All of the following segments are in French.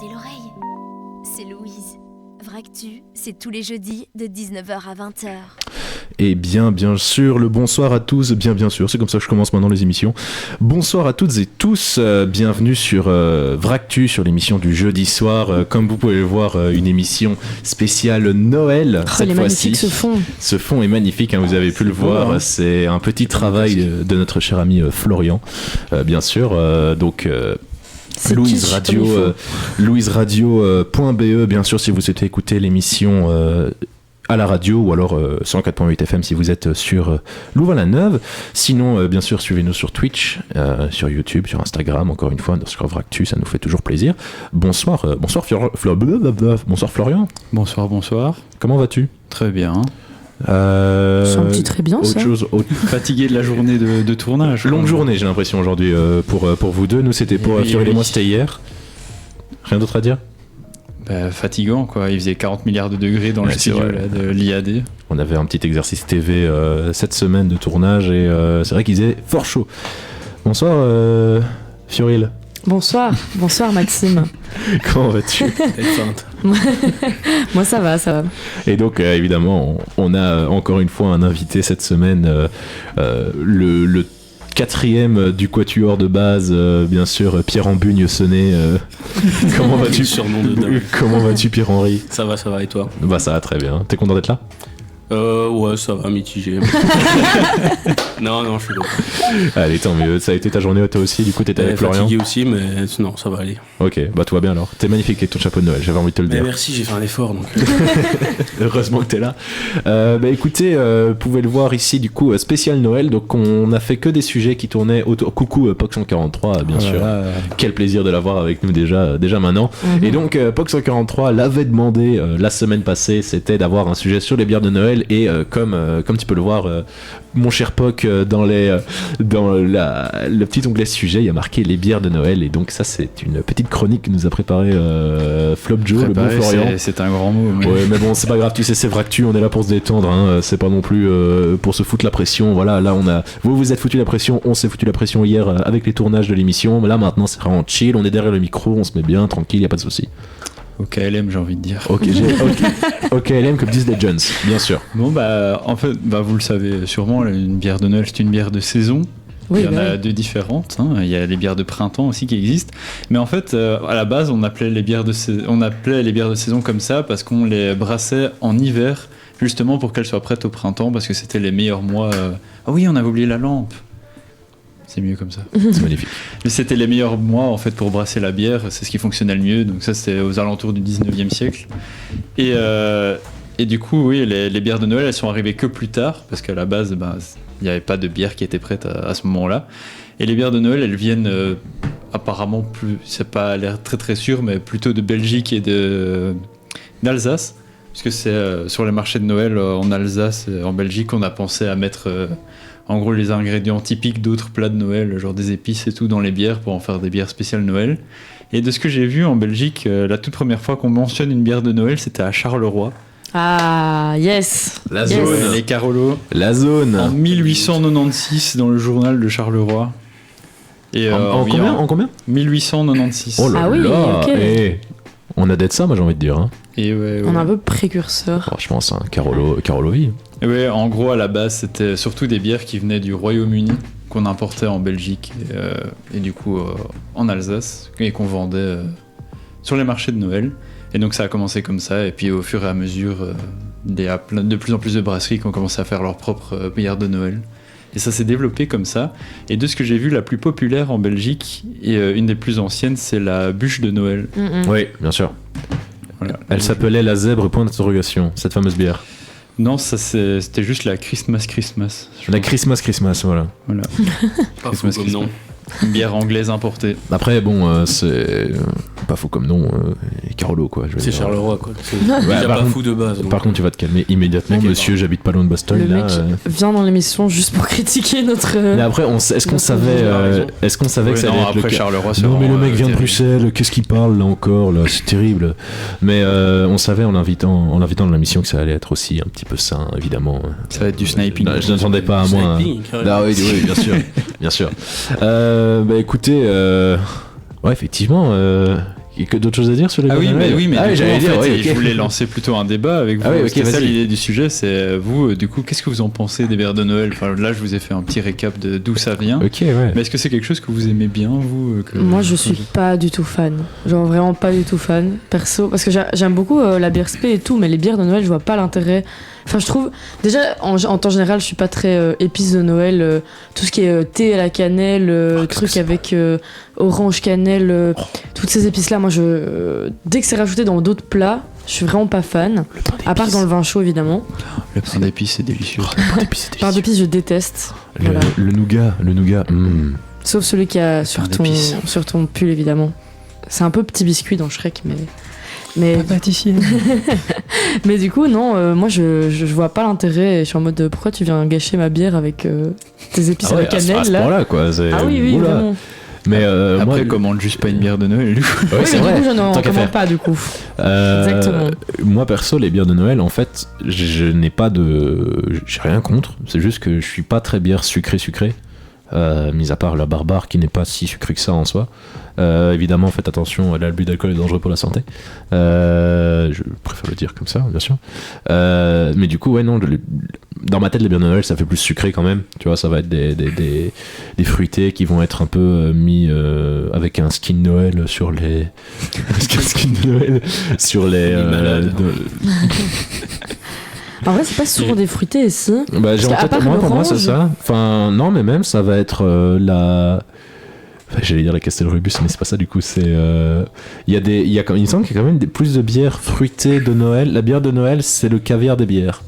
Tendez l'oreille. C'est Louise. Vractu, c'est tous les jeudis de 19h à 20h. Et bien sûr, le bonsoir à tous, bien sûr, c'est comme ça que je commence maintenant les émissions. Bonsoir à toutes et tous, bienvenue sur Vractu, sur l'émission du jeudi soir. Comme vous pouvez le voir, une émission spéciale Noël cette fois-ci. Ce fond est magnifique, hein, vous avez pu le voir, hein. C'est un petit travail de notre cher ami Florian, bien sûr, donc... louiseradio.be bien sûr si vous souhaitez écouter l'émission à la radio ou alors 104.8 FM si vous êtes sur Louvain-la-Neuve. Sinon bien sûr suivez-nous sur Twitch, sur YouTube, sur Instagram, encore une fois sur Vractu, ça nous fait toujours plaisir. Bonsoir Florian. Bonsoir. Comment vas-tu? Très bien. C'est un petit très bien ça. Fatigué de la journée de tournage. Longue journée j'ai l'impression aujourd'hui pour vous deux. Nous c'était pour Fioril et moi c'était hier. Rien d'autre à dire? Fatigant quoi, il faisait 40 milliards de degrés dans le studio là, de l'IAD. On avait un petit exercice TV cette semaine de tournage et c'est vrai qu'il faisait fort chaud. Bonsoir Fioril. Bonsoir Maxime. Comment vas-tu? Moi ça va. Et donc évidemment on a encore une fois un invité cette semaine, le quatrième du quatuor de base, bien sûr, Pierre Ambugne-Sonnet. Comment vas-tu? Comment vas-tu Pierre-Henri? Ça va et toi? Bah ça va très bien. T'es content d'être là? Ouais, ça va, mitigé. non, je suis là. Allez, tant mieux. Ça a été ta journée toi aussi, du coup t'étais avec Florian? Fatigué aussi, mais non, ça va aller. Ok, bah tout va bien alors. T'es magnifique avec ton chapeau de Noël, j'avais envie de te le dire. Merci, j'ai fait un effort donc. Heureusement que t'es là. Écoutez, vous pouvez le voir ici, du coup, spécial Noël. Donc on a fait que des sujets qui tournaient autour. Coucou Poc 143, bien sûr. Quel plaisir de l'avoir avec nous déjà maintenant. Mm-hmm. Et donc Poc 143 l'avait demandé la semaine passée, c'était d'avoir un sujet sur les bières de Noël. Et comme tu peux le voir, mon cher Poc, dans le petit onglet sujet, il y a marqué les bières de Noël. Et donc ça, c'est une petite chronique que nous a préparé Flop Joe, le bon Florian. C'est un grand mot. Mais... Ouais, mais bon, c'est pas grave, tu sais, c'est Vractu, on est là pour se détendre, hein, c'est pas non plus pour se foutre la pression. Voilà, là, vous êtes foutu la pression, on s'est foutu la pression hier avec les tournages de l'émission. Mais là, maintenant, c'est vraiment chill, on est derrière le micro, on se met bien, tranquille, y a pas de souci. Au KLM, j'ai envie de dire. Au KLM, comme disent les Jones, bien sûr. Bon, en fait, vous le savez sûrement, une bière de Noël, c'est une bière de saison. Oui, il y en a deux différentes. Hein. Il y a les bières de printemps aussi qui existent. Mais en fait, à la base, on appelait les bières de saison comme ça parce qu'on les brassait en hiver, justement pour qu'elles soient prêtes au printemps, parce que c'était les meilleurs mois. Ah oui, on avait oublié la lampe. C'est mieux comme ça. C'est magnifique. Mais c'était les meilleurs mois en fait pour brasser la bière, c'est ce qui fonctionnait le mieux. Donc ça c'était aux alentours du 19e siècle. Et du coup, oui, les bières de Noël, elles sont arrivées que plus tard, parce qu'à la base, il n'y avait pas de bière qui était prête à ce moment-là. Et les bières de Noël, elles viennent apparemment plus, c'est pas l'air très très sûr, mais plutôt de Belgique et d'Alsace, puisque c'est sur les marchés de Noël en Alsace et en Belgique, on a pensé à mettre en gros les ingrédients typiques d'autres plats de Noël, genre des épices et tout dans les bières pour en faire des bières spéciales Noël. Et de ce que j'ai vu en Belgique, la toute première fois qu'on mentionne une bière de Noël, c'était à Charleroi. Ah, yes. La zone. Les Carolos. La zone. En 1896 dans le journal de Charleroi. Et en combien 1896. Oh là ah oui, là. ok. Hey, on a d'être ça, moi j'ai envie de dire. Hein. Et ouais. On est un peu précurseur. Franchement, c'est un Carolo vie. Et ouais, en gros, à la base, c'était surtout des bières qui venaient du Royaume-Uni, qu'on importait en Belgique et du coup en Alsace, et qu'on vendait sur les marchés de Noël. Et donc ça a commencé comme ça, et puis au fur et à mesure, il y a de plus en plus de brasseries qui ont commencé à faire leurs propres bières de Noël. Et ça s'est développé comme ça. Et de ce que j'ai vu, la plus populaire en Belgique, et une des plus anciennes, c'est la bûche de Noël. Mm-mm. Oui, bien sûr. Voilà. Elle s'appelait la zèbre point d'interrogation, cette fameuse bière. Non, ça c'était juste la Christmas. La Christmas, voilà. Pas fou comme nom. Une bière anglaise importée. Après, bon, c'est pas fou comme nom, Carolo, quoi. C'est Charleroi, quoi. C'est Ouais, déjà par pas contre- fou de base. Par contre, tu vas te calmer immédiatement, Ok, monsieur, j'habite pas loin de Boston. Le là, mec vient dans l'émission juste pour critiquer notre... Mais après, est-ce qu'on savait, que ça allait être le cas Charleroi, c'est Non, mais le vraiment, mec vient de terrible. Bruxelles, qu'est-ce qu'il parle là encore là, c'est terrible. Mais on savait en l'invitant dans l'émission que ça allait être aussi un petit peu sain, évidemment. Ça va être du sniping. Je n'attendais pas à moi. Sniping, carrément. Ah oui, bien sûr, bien sûr. Écoutez, ouais, effectivement, Et que d'autres choses à dire sur les Ah bières oui, de mais Noël? oui, mais Ah du coup, j'allais en dire, fait, ouais, ok. je voulais lancer plutôt un débat avec vous. Ah oui, ok, C'était ça vas-y. l'idée du sujet, c'est vous, du coup, qu'est-ce que vous en pensez des bières de Noël? Enfin, là, je vous ai fait un petit récap de d'où ça vient. Ok, ouais. Mais est-ce que c'est quelque chose que vous aimez bien, vous Moi, je suis pas du tout fan. Genre, vraiment pas du tout fan, perso. Parce que j'aime beaucoup la bière spé et tout, mais les bières de Noël, je vois pas l'intérêt. Enfin, je trouve. Déjà, en temps général, je suis pas très épice de Noël. Tout ce qui est thé à la cannelle, truc avec orange cannelle, toutes ces épices-là, moi, dès que c'est rajouté dans d'autres plats, je suis vraiment pas fan. À part dans le vin chaud, évidemment. Le pain d'épices, c'est délicieux. Pain d'épices, je déteste. Voilà. Le nougat. Sauf celui qui a sur d'épices. ton pull, évidemment. C'est un peu petit biscuit dans Shrek, mais pâtissier. mais du coup, non, moi je vois pas l'intérêt. Je suis en mode pourquoi tu viens gâcher ma bière avec tes épices à la à cannelle ce là. point-là, quoi. Ah oui, Oula. vraiment. Mais Après, moi, commande juste pas une bière de Noël. ouais, Oui, c'est mais vrai. du coup, je n'en Tant qu'à commande faire. pas du coup. Exactement. Moi perso, les bières de Noël, en fait, je n'ai pas de, j'ai rien contre. C'est juste que je suis pas très bière sucrée. Mis à part la barbare qui n'est pas si sucrée que ça en soi. Évidemment, faites attention, l'abus d'alcool est dangereux pour la santé. Je préfère le dire comme ça, bien sûr. Mais du coup, ouais, non, dans ma tête, les bières de Noël, ça fait plus sucré quand même. Tu vois, ça va être des fruités qui vont être un peu mis avec un skin Noël sur les. Skin de Noël sur les. En vrai, c'est pas souvent des fruités ici. Bah, j'ai Parce en qu'à tête, part moi, pour moi, c'est l'orange- ça. Enfin, non, mais même, ça va être la. Enfin, j'allais dire la Castelrubus, mais c'est pas ça du coup. C'est. Il me semble qu'il y a quand même plus de bières fruitées de Noël. La bière de Noël, c'est le caviar des bières.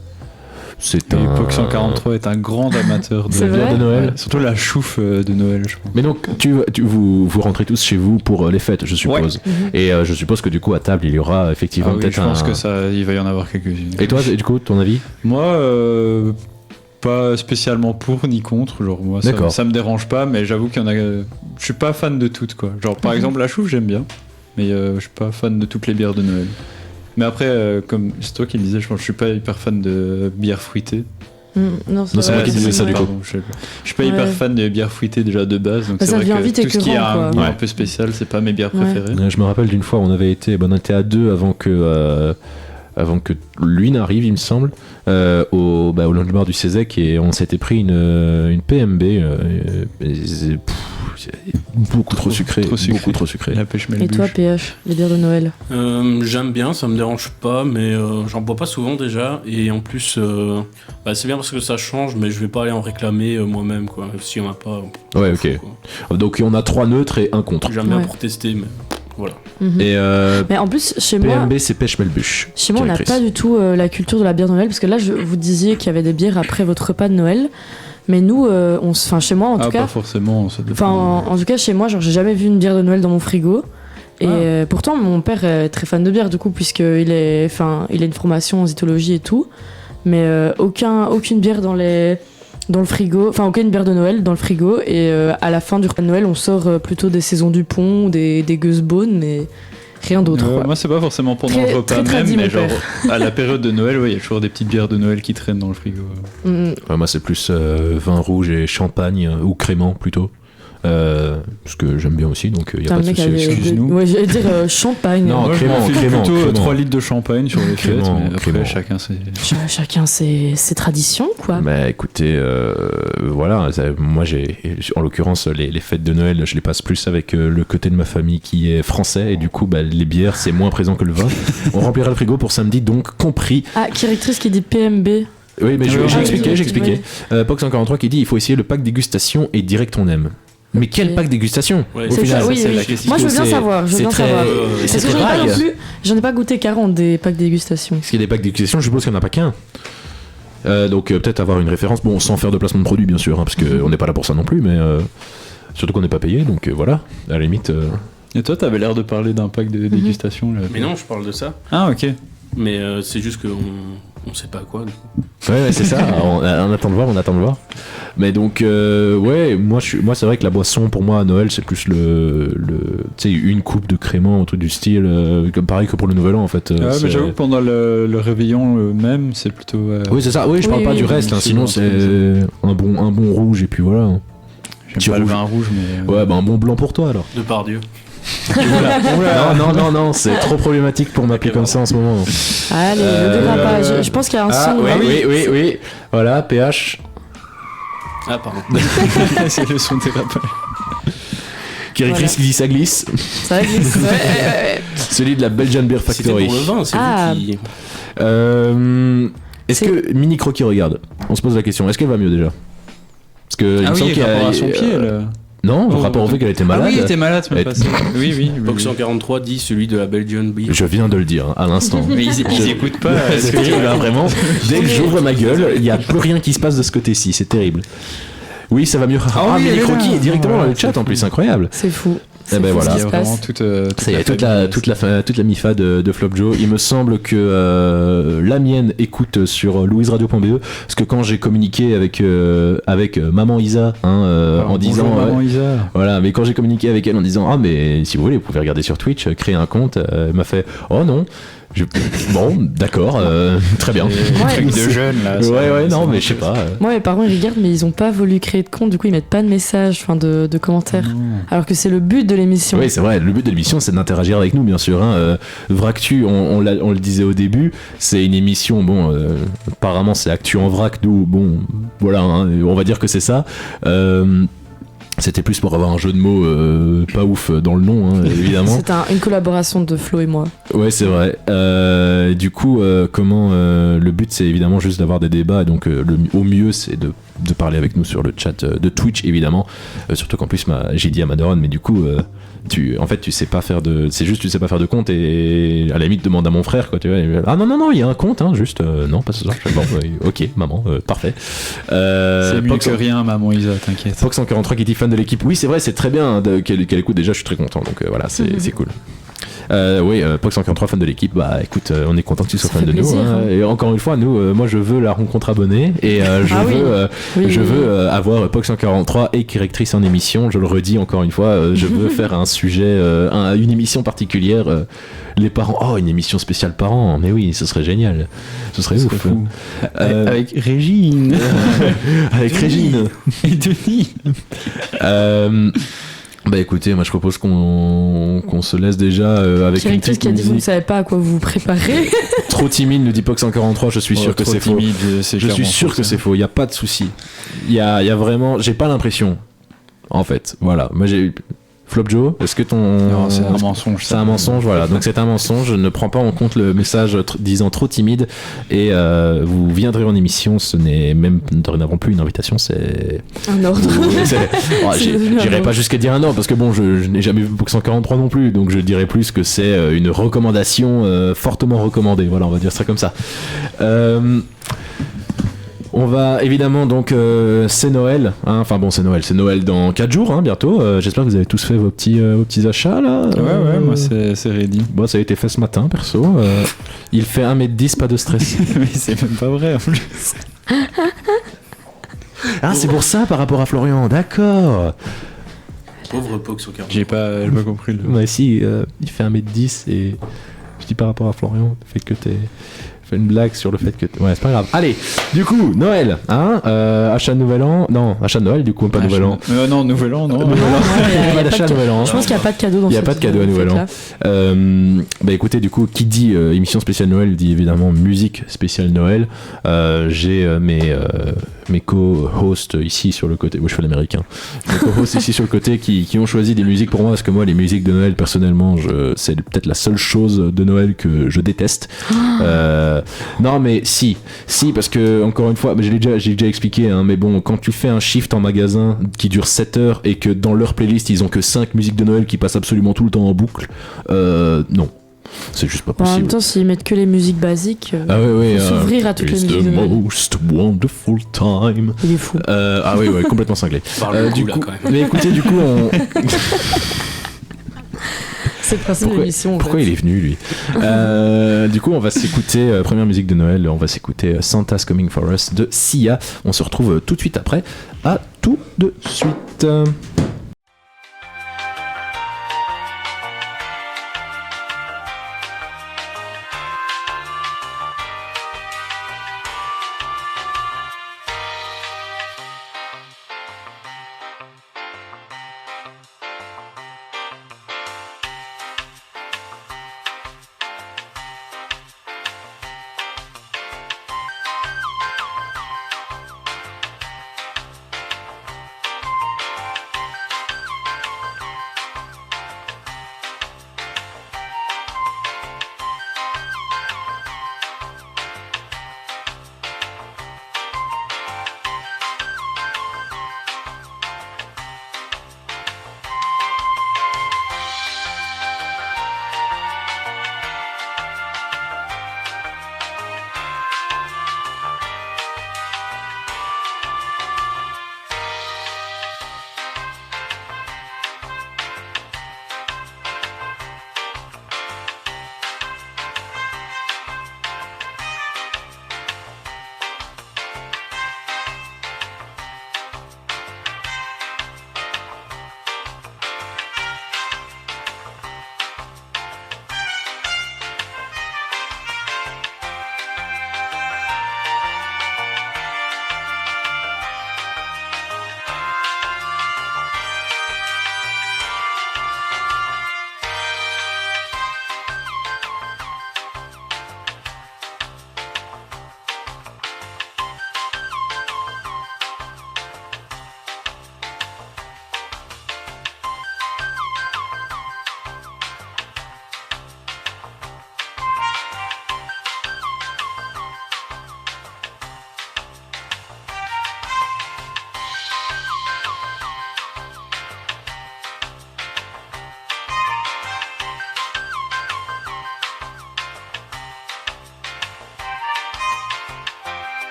C'est un. L'époque 143 est un grand amateur de C'est bière vrai de Noël. Ouais, surtout la chouffe de Noël, je pense. Mais donc, vous rentrez tous chez vous pour les fêtes, je suppose. Mhm. Et je suppose que du coup, à table, il y aura effectivement Ah oui, peut-être je pense un. que ça, il va y en avoir quelques-unes. Et toi, du coup, ton avis? Moi, pas spécialement pour ni contre. Genre, moi, D'accord. ça me dérange pas, mais j'avoue qu'il y en a. Je suis pas fan de toutes, quoi. Genre, par exemple, la chouffe, j'aime bien, mais je suis pas fan de toutes les bières de Noël. Mais après, comme c'est toi qui le disais, je pense que je suis pas hyper fan de bières fruitées. Non, Non, c'est moi qui disais ça, du coup. Pardon, je suis pas hyper Ouais. fan des bières fruitées déjà de base, donc Bah, c'est ça vrai devient que vite tout ce qui a écœurant, un quoi. goût un Ouais. peu spécial, c'est pas mes bières Ouais. préférées. Je me rappelle d'une fois, on était à deux avant que lui n'arrive, il me semble, au lunch bar du Cézec, et on s'était pris une PMB, beaucoup trop sucré, beaucoup trop sucré. La pêche Et toi, PH, les bières de Noël? J'aime bien, ça me dérange pas, mais j'en bois pas souvent déjà. Et en plus, c'est bien parce que ça change, mais je vais pas aller en réclamer moi-même, quoi. Si on a pas. Ouais, ok. Quoi. Donc on a 3 neutres et un contre. J'aime bien Ouais. pour tester, mais voilà. Mhm. Et Mais en plus, chez moi, PMB, c'est pêche melbuche. Chez moi, on n'a pas du tout la culture de la bière de Noël, parce que là, vous disiez qu'il y avait des bières après votre repas de Noël, mais nous, chez moi en tout Pas cas. Forcément, ça dépend. Enfin, en tout cas, chez moi, genre, j'ai jamais vu une bière de Noël dans mon frigo. Et pourtant, mon père est très fan de bière, du coup, puisqu'il il a une formation en zytologie et tout. Mais aucune bière dans le frigo, enfin, aucune bière de Noël dans le frigo. Et à la fin du repas de Noël, on sort plutôt des saisons du pont, des Gueusebones, mais rien d'autre. quoi. Moi, c'est pas forcément pendant Très- le repas très même, tradi, mais mon genre à la période de Noël, il y a toujours des petites bières de Noël qui traînent dans le frigo. Mm. Moi, c'est plus vin rouge et champagne, ou crément plutôt. Ce que j'aime bien aussi, donc il n'y a Putain, pas le de mec souci. avait excuse-nous. Ouais, j'allais dire champagne. Non, Moi, je Clément, m'enfile Clément, plutôt Clément. 3 litres de champagne sur les fêtes, Clément, mais après, Clément. chacun ses... Chacun ses traditions, quoi. Bah écoutez, voilà, moi en l'occurrence, les fêtes de Noël, je les passe plus avec le côté de ma famille qui est français, et du coup, les bières, c'est moins présent que le vin. On remplira le frigo pour samedi, donc compris. Ah, Kirectrice qui dit PMB. Oui, mais j'ai Ah, expliqué. Pox 143 qui dit il faut essayer le pack dégustation et direct on aime. Mais quel Ok. pack dégustation Ouais, au C'est final ça, oui, c'est oui. la question. Moi, je veux bien C'est- savoir. Je veux c'est bien très- savoir. c'est Parce que très j'en ai pas non vague. plus. J'en ai pas goûté 40 des packs dégustation. Parce qu'il y a des packs dégustation, je suppose qu'il n'y en a pas qu'un. Donc peut-être avoir une référence, bon, sans faire de placement de produit bien sûr, hein, parce qu'on n'est pas là pour ça non plus, mais surtout qu'on n'est pas payé, donc voilà, à la limite. Et toi, t'avais l'air de parler d'un pack de dégustation. Là. Mais non, je parle de ça. Ah, ok. Mais c'est juste qu'on sait pas quoi. Du coup. Ouais, c'est ça, on attend de voir. Mais donc, ouais, moi c'est vrai que la boisson pour moi à Noël c'est plus tu sais, une coupe de crément, un truc du style, comme pareil que pour le Nouvel An en fait. Ah, c'est- mais j'avoue que pendant le réveillon même, c'est plutôt. Oui, c'est ça, oui, je parle Oui, pas oui, du oui. reste, hein, C'est sinon bon, c'est un bon rouge et puis voilà. J'aime petit pas le rouge. vin rouge, mais. Ouais, bah un bon blanc pour toi alors. De par Dieu. Non, c'est trop problématique pour m'appeler comme ça en ce moment. Allez, le dérapage. Je pense qu'il y a un son. Oui. Voilà, PH. Ah, pardon. C'est le son dérapage. Qui glisse, ça glisse. Ça glisse. Ouais. Celui de la Belgian Beer C'était Factory. pour le vin, c'est vous qui... Est-ce que Mini Croquis regarde? On se pose la question. Est-ce qu'elle va mieux déjà? Parce que il me semble qu'il y a rapport à son pied, non, rapport au fait qu'elle était malade. Ah oui, elle était malade, c'est même passé. Oui. Box 143 dit celui de la Belgian Beer. Je viens de le dire à l'instant. Mais ils écoutent pas. C'est terrible, là, vraiment. Dès que j'ouvre ma gueule, il n'y a plus rien qui se passe de ce côté-ci. C'est terrible. Oui, ça va mieux. Oui, Mini Croquis là. est directement dans le chat en plus, incroyable. C'est fou. Eh ben voilà. Il y a vraiment toute la MIFA de Flop Joe. Il me semble que la mienne écoute sur louiseradio.be parce que quand j'ai communiqué avec maman Isa en disant maman Isa. voilà, mais quand j'ai communiqué avec elle en disant mais si vous voulez vous pouvez regarder sur Twitch, créer un compte, elle m'a fait oh non. Bon, d'accord, très bien. Truc de jeune là. Ouais, non, mais je sais pas. Moi, mes parents ils regardent, mais ils ont pas voulu créer de compte, du coup ils mettent pas de messages, enfin de commentaires. Alors que c'est le but de l'émission. Oui, c'est vrai, le but de l'émission c'est d'interagir avec nous, bien sûr. Vractu, on le disait au début, c'est une émission, apparemment c'est Actu en vrac, nous, voilà, on va dire que c'est ça. C'était plus pour avoir un jeu de mots pas ouf dans le nom, évidemment. C'est une collaboration de Flo et moi. Ouais, c'est vrai. Du coup, le but, c'est évidemment juste d'avoir des débats. Et donc, au mieux, c'est de parler avec nous sur le chat de Twitch, évidemment. Surtout qu'en plus, j'ai dit à Madoron, mais du coup, tu sais pas faire de. C'est juste, tu sais pas faire de compte et à la limite, demande à mon frère, quoi. Tu vois. Ah non, il y a un compte, juste. Non, pas ce soir. Bon, ok, maman, parfait. C'est mieux que rien, maman Isa, t'inquiète. Fox 143 qui dit fan de l'équipe. Oui, c'est vrai, c'est très bien qu'elle écoute. Déjà, je suis très content. Donc voilà, c'est cool. Pox 143 fan de l'équipe, écoute, on est content que tu sois fan de plaisir, nous. Et encore une fois, nous, moi je veux la rencontre abonnée et je veux avoir Pox 143 et directrice en émission. Je le redis encore une fois, je veux faire un sujet, une émission particulière. Les parents, une émission spéciale parents, mais oui, ce serait génial, ce serait ouf. Fou. Avec Régine, avec Régine et Denis. Écoutez, moi je propose qu'on se laisse déjà avec une petite qui a dit vous ne savez pas à quoi vous vous préparez. Trop timide, nous dit Pox 143, je suis sûr que c'est faux. Je suis sûr que c'est faux, il n'y a pas de souci. Il y a vraiment, j'ai pas l'impression, en fait. Voilà, moi j'ai... Flop Joe, est-ce que ton... Non, c'est un mensonge. C'est un mensonge, voilà. Donc c'est un mensonge. Ne prends pas en compte le message disant trop timide. Et vous viendrez en émission. Ce n'est même dorénavant plus une invitation, c'est... Un ordre. J'irai pas jusqu'à dire un ordre, parce que je n'ai jamais vu Box 143 non plus. Donc je dirais plus que c'est une recommandation fortement recommandée. Voilà, on va dire ça comme ça. On va évidemment donc c'est Noël, c'est Noël dans 4 jours bientôt. J'espère que vous avez tous fait vos petits achats là. Ouais, moi c'est ready. Bon, ça a été fait ce matin perso. Il fait 1m10, pas de stress. Mais c'est même pas vrai en plus. C'est pour ça par rapport à Florian, d'accord. Pauvre Pox 143. J'ai pas compris si, il fait 1m10 et je dis par rapport à Florian, le fait que t'es... une blague sur le fait que... Ouais, c'est pas grave. Allez, du coup, Noël, achat de Nouvel An... Non, achat de Noël, du coup, pas Nouvel An. Non, Nouvel An, non. Pas d'achat de Nouvel An. Je pense qu'il n'y a pas de cadeau dans Il n'y a pas de cadeau à Nouvel An. Écoutez, du coup, qui dit émission spéciale Noël, dit évidemment musique spéciale Noël. J'ai mes co-hosts ici sur le côté... Moi, je fais l'américain. Mes co-hosts ici sur le côté qui ont choisi des musiques pour moi, parce que moi, les musiques de Noël, personnellement, c'est peut-être la seule chose de Noël que je déteste. Non mais si parce que encore une fois, j'ai déjà expliqué mais bon, quand tu fais un shift en magasin qui dure 7 heures et que dans leur playlist ils ont que 5 musiques de Noël qui passent absolument tout le temps en boucle, non, c'est juste pas possible. En même temps, s'ils mettent que les musiques basiques, faut s'ouvrir à toutes les musiques de Noël. Most wonderful time. Il est fou. Oui, complètement cinglé. Du coup, quand même. Mais écoutez, du coup C'est le principe de l'émission. Pourquoi il est venu lui? Du coup, on va s'écouter première musique de Noël. On va s'écouter Santa's Coming for Us de Sia. On se retrouve tout de suite après. À tout de suite.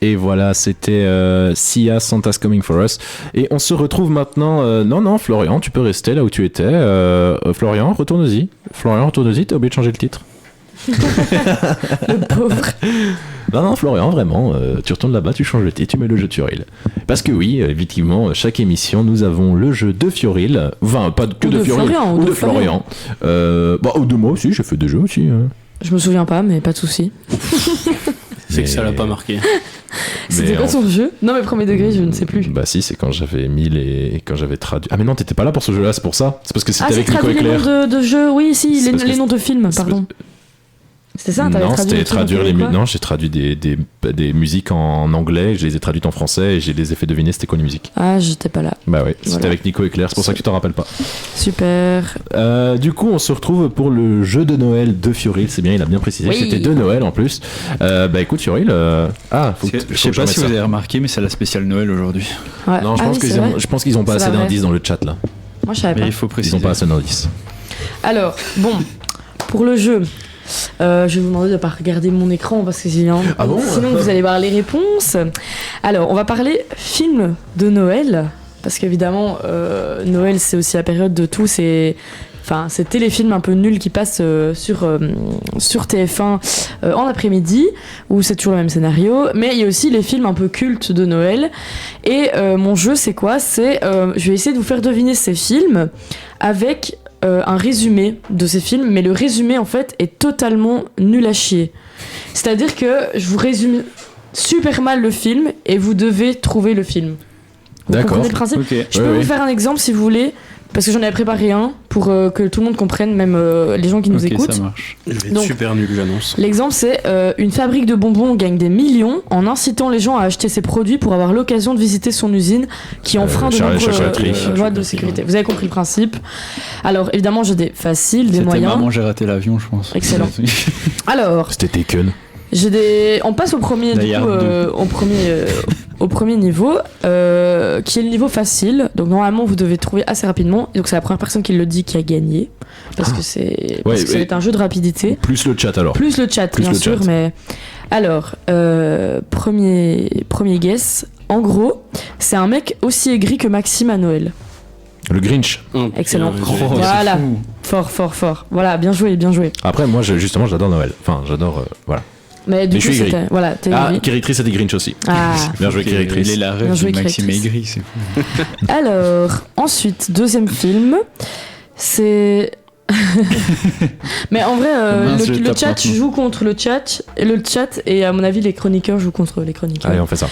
Et voilà, c'était Sia, Santa's Coming for Us. Et on se retrouve maintenant. Non, Florian, tu peux rester là où tu étais. Florian, retourne-y. T'as oublié de changer le titre. Le pauvre. Non, Florian, vraiment, tu retournes là-bas, tu changes le titre, tu mets le jeu de Fioril. Parce que oui, effectivement, chaque émission, nous avons le jeu de Fioril. Enfin, pas que de Fioril, ou de Florian. Ou de moi aussi, j'ai fait des jeux aussi. Je me souviens pas, mais pas de soucis. C'est que ça l'a pas marqué. C'était quoi son jeu? Non, mais premier degré, je ne sais plus. Bah si, c'est quand j'avais mis les... quand j'avais traduit... Ah mais non, t'étais pas là pour ce jeu-là, c'est pour ça. C'est parce que c'était avec Nico Éclair. Ah, c'est traduit les noms de jeux, oui, si, les noms de films, pardon. C'était ça, t'avais traduit? Non, c'était traduire les musiques. Non, j'ai traduit des musiques en anglais, je les ai traduites en français et j'ai les ai fait deviner c'était quoi les musiques. Ah, j'étais pas là. Bah ouais, c'était avec Nico Éclair, c'est pour ça que tu t'en rappelles pas. Super. Du coup, on se retrouve pour le jeu de Noël de Fioril, c'est bien, il a bien précisé. Oui. C'était de Noël en plus. Bah écoute, Fioril, je sais pas si vous avez remarqué, mais c'est la spéciale Noël aujourd'hui. Ouais. Non, je pense qu'ils ont pas assez d'indices dans le chat là. Moi, je savais pas. Mais il faut préciser. Ils ont pas assez d'indices. Alors, bon, pour le jeu. Je vais vous demander de ne pas regarder mon écran parce que sinon vous allez voir les réponses. Alors, on va parler film de Noël parce qu'évidemment, Noël c'est aussi la période de tous ces téléfilms un peu nuls qui passent sur TF1 en après-midi où c'est toujours le même scénario. Mais il y a aussi les films un peu cultes de Noël. Et mon jeu, c'est quoi? Je vais essayer de vous faire deviner ces films avec un résumé de ces films, mais le résumé en fait est totalement nul à chier. C'est-à-dire que je vous résume super mal le film et vous devez trouver le film. Vous comprenez le principe? Okay. Je peux vous faire un exemple si vous voulez, parce que j'en ai préparé un pour que tout le monde comprenne, même les gens qui nous écoutent. Ça marche. Je vais être super nul, j'annonce. L'exemple, c'est une fabrique de bonbons gagne des millions en incitant les gens à acheter ses produits pour avoir l'occasion de visiter son usine qui enfreint de nombreuses lois de sécurité. Vous avez compris le principe. Alors, évidemment, j'ai des faciles, des moyens. C'était Maman, j'ai raté l'avion, je pense. Excellent. Alors, c'était Taken. On passe au premier, au premier niveau, qui est le niveau facile. Donc normalement, vous devez trouver assez rapidement. Et donc c'est la première personne qui le dit qui a gagné, parce que c'est un jeu de rapidité. Plus le chat alors. Plus le chat, bien sûr. Mais alors, premier guess. En gros, c'est un mec aussi aigri que Maxime à Noël. Le Grinch. Excellent. Voilà. Fort. Voilà, bien joué. Après, moi, justement, j'adore Noël. Enfin, j'adore. Voilà. Mais du coup, je suis aigri. Voilà, t'es aigri. Kiritri, c'était Grinch aussi. Bien joué, Kiritri. Il est la rêve de Maxime aigri, c'est fou. Alors, ensuite, deuxième film, c'est... Mais en vrai, le chat joue contre le chat, et à mon avis, les chroniqueurs jouent contre les chroniqueurs. Allez, on fait ça.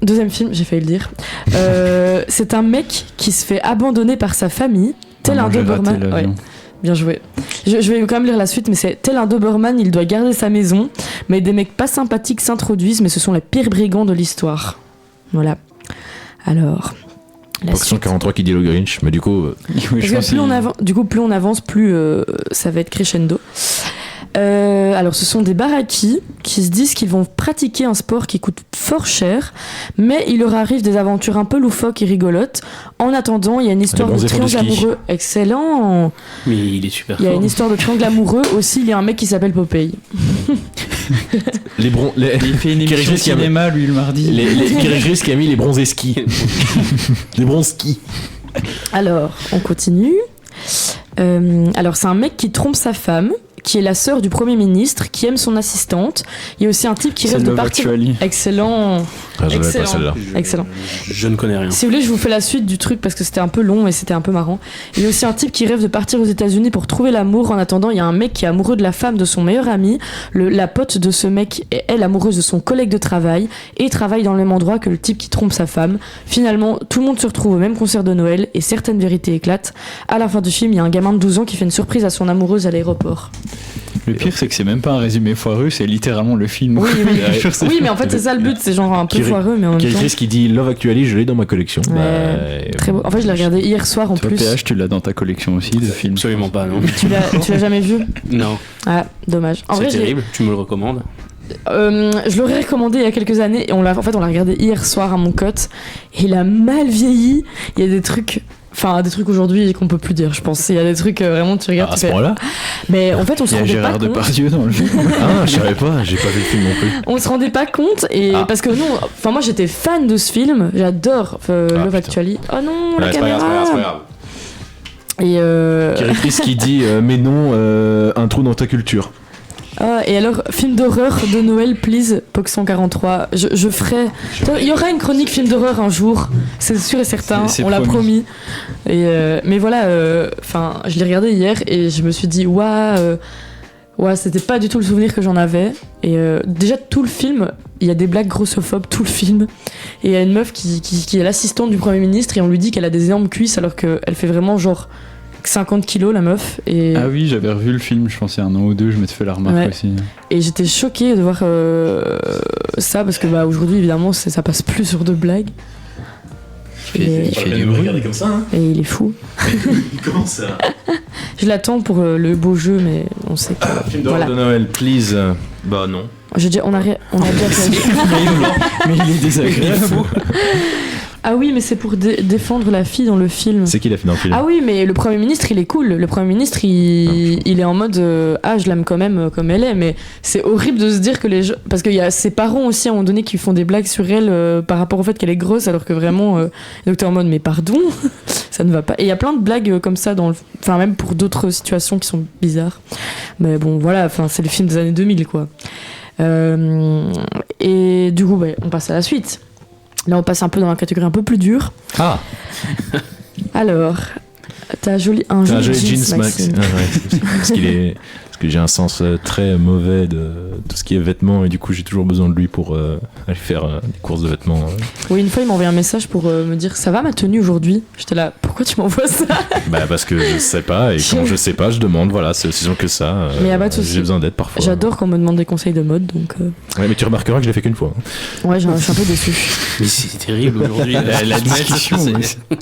Deuxième film, j'ai failli le dire. C'est un mec qui se fait abandonner par sa famille, tel un Doberman. Ouais. Bien joué. Je vais quand même lire la suite, mais c'est tel un Doberman, il doit garder sa maison, mais des mecs pas sympathiques s'introduisent, mais ce sont les pires brigands de l'histoire. Voilà. Alors... Poction 43 qui dit le Grinch, mais du coup... plus on avance, plus ça va être crescendo. Alors ce sont des baraquis qui se disent qu'ils vont pratiquer un sport qui coûte fort cher, mais il leur arrive des aventures un peu loufoques et rigolotes. En attendant, il y a une histoire de triangle amoureux. Excellent. Mais il est super. Il y a une histoire de triangle amoureux aussi. Il y a un mec qui s'appelle Popeye. Il fait une émission de cinéma lui le mardi. Kirigris qui a mis les bronzés skis. Les bronzes skis. Alors on continue. Alors c'est un mec qui trompe sa femme, qui est la sœur du Premier ministre, qui aime son assistante. Il y a aussi un type qui rêve de partir. Excellent. Excellent. Je ne connais rien. Si vous voulez, je vous fais la suite du truc parce que c'était un peu long et c'était un peu marrant. Il y a aussi un type qui rêve de partir aux États-Unis pour trouver l'amour. En attendant, il y a un mec qui est amoureux de la femme de son meilleur ami. La pote de ce mec est elle amoureuse de son collègue de travail et travaille dans le même endroit que le type qui trompe sa femme. Finalement, tout le monde se retrouve au même concert de Noël et certaines vérités éclatent. À la fin du film, il y a un gamin de 12 ans qui fait une surprise à son amoureuse à l'aéroport. Le pire, c'est que c'est même pas un résumé foireux, c'est littéralement le film. Oui, mais en fait, c'est ça le but, c'est genre un peu foireux, mais en même temps. Chris qui dit Love Actually, je l'ai dans ma collection. Très beau. En fait, je l'ai regardé hier soir en plus. PH, tu l'as dans ta collection aussi de films? Absolument pas, non. Tu l'as jamais vu? Non. Ah, dommage. C'est terrible, tu me le recommandes? Je l'aurais recommandé il y a quelques années et on l'a regardé hier soir à mon cote et il a mal vieilli. Il y a des trucs Enfin, des trucs aujourd'hui qu'on peut plus dire, je pense. Il y a des trucs vraiment, tu regardes. À ce point-là. Mais en fait, on se Il y a rendait pas Gérard compte. Depardieu dans le film. Ah, je savais pas, j'ai pas vu le film non plus. On se rendait pas compte et parce que nous, enfin moi j'étais fan de ce film, j'adore Love putain. Actually. Oh non, la Ouais, c'est pas grave, caméra. c'est pas grave. Et Directrice qui dit mais non, un trou dans ta culture. et alors film d'horreur de Noël, please, POC 143. Je ferai. Il y aura une chronique film d'horreur un jour, c'est sûr et certain. C'est on l'a promis. promis. Et mais voilà, enfin je l'ai regardé hier et je me suis dit ouais, c'était pas du tout le souvenir que j'en avais. Et déjà tout le film, il y a des blagues grossophobes tout le film. Et il y a une meuf qui est l'assistante du Premier ministre et on lui dit qu'elle a des énormes cuisses alors qu'elle fait vraiment genre 50 kilos la meuf. Et, Ah oui, j'avais revu le film, je pense il y a un an ou deux, je m'étais fait la remarque Ouais. aussi. et j'étais choquée de voir ça parce que bah, aujourd'hui évidemment ça passe plus sur de blagues. Il fait du bruit. comme ça, hein. Et il est fou. Comment ça? Je l'attends pour le beau jeu mais on sait que... Film d'horreur Voilà. de Noël, please. Bah non. J'ai dit, on a déjà fait. Mais il est désagréable. Ah oui, mais c'est pour défendre la fille dans le film. C'est qui l'a fait dans le film? Ah oui, mais le Premier ministre, il est cool. Le Premier ministre, il est en mode je l'aime quand même comme elle est. Mais c'est horrible de se dire que les gens. Parce qu'il y a ses parents aussi à un moment donné qui font des blagues sur elle par rapport au fait qu'elle est grosse, alors que vraiment. Donc t'es en mode mais pardon, ça ne va pas. Et il y a plein de blagues comme ça, enfin même pour d'autres situations qui sont bizarres. Mais bon, voilà, enfin, c'est le film des années 2000, quoi. Et du coup, on passe à la suite. Là, on passe un peu dans la catégorie un peu plus dure. Ah, Alors, t'as un joli jeans, Maxime. Ah ouais, parce que j'ai un sens très mauvais de tout ce qui est vêtements et du coup j'ai toujours besoin de lui pour aller faire des courses de vêtements. Oui, une fois, il m'a envoyé un message pour me dire ça va ma tenue aujourd'hui. J'étais là, pourquoi tu m'envoies ça? Bah parce que je sais pas et quand je sais pas je demande, voilà, c'est aussi simple que ça. Mais y a pas de souci. J'ai besoin d'aide parfois. J'adore quand on me demande des conseils de mode, donc Ouais, mais tu remarqueras que je l'ai fait qu'une fois. ouais, je suis un peu déçu. Mais c'est terrible aujourd'hui. La discussion, c'est- oui.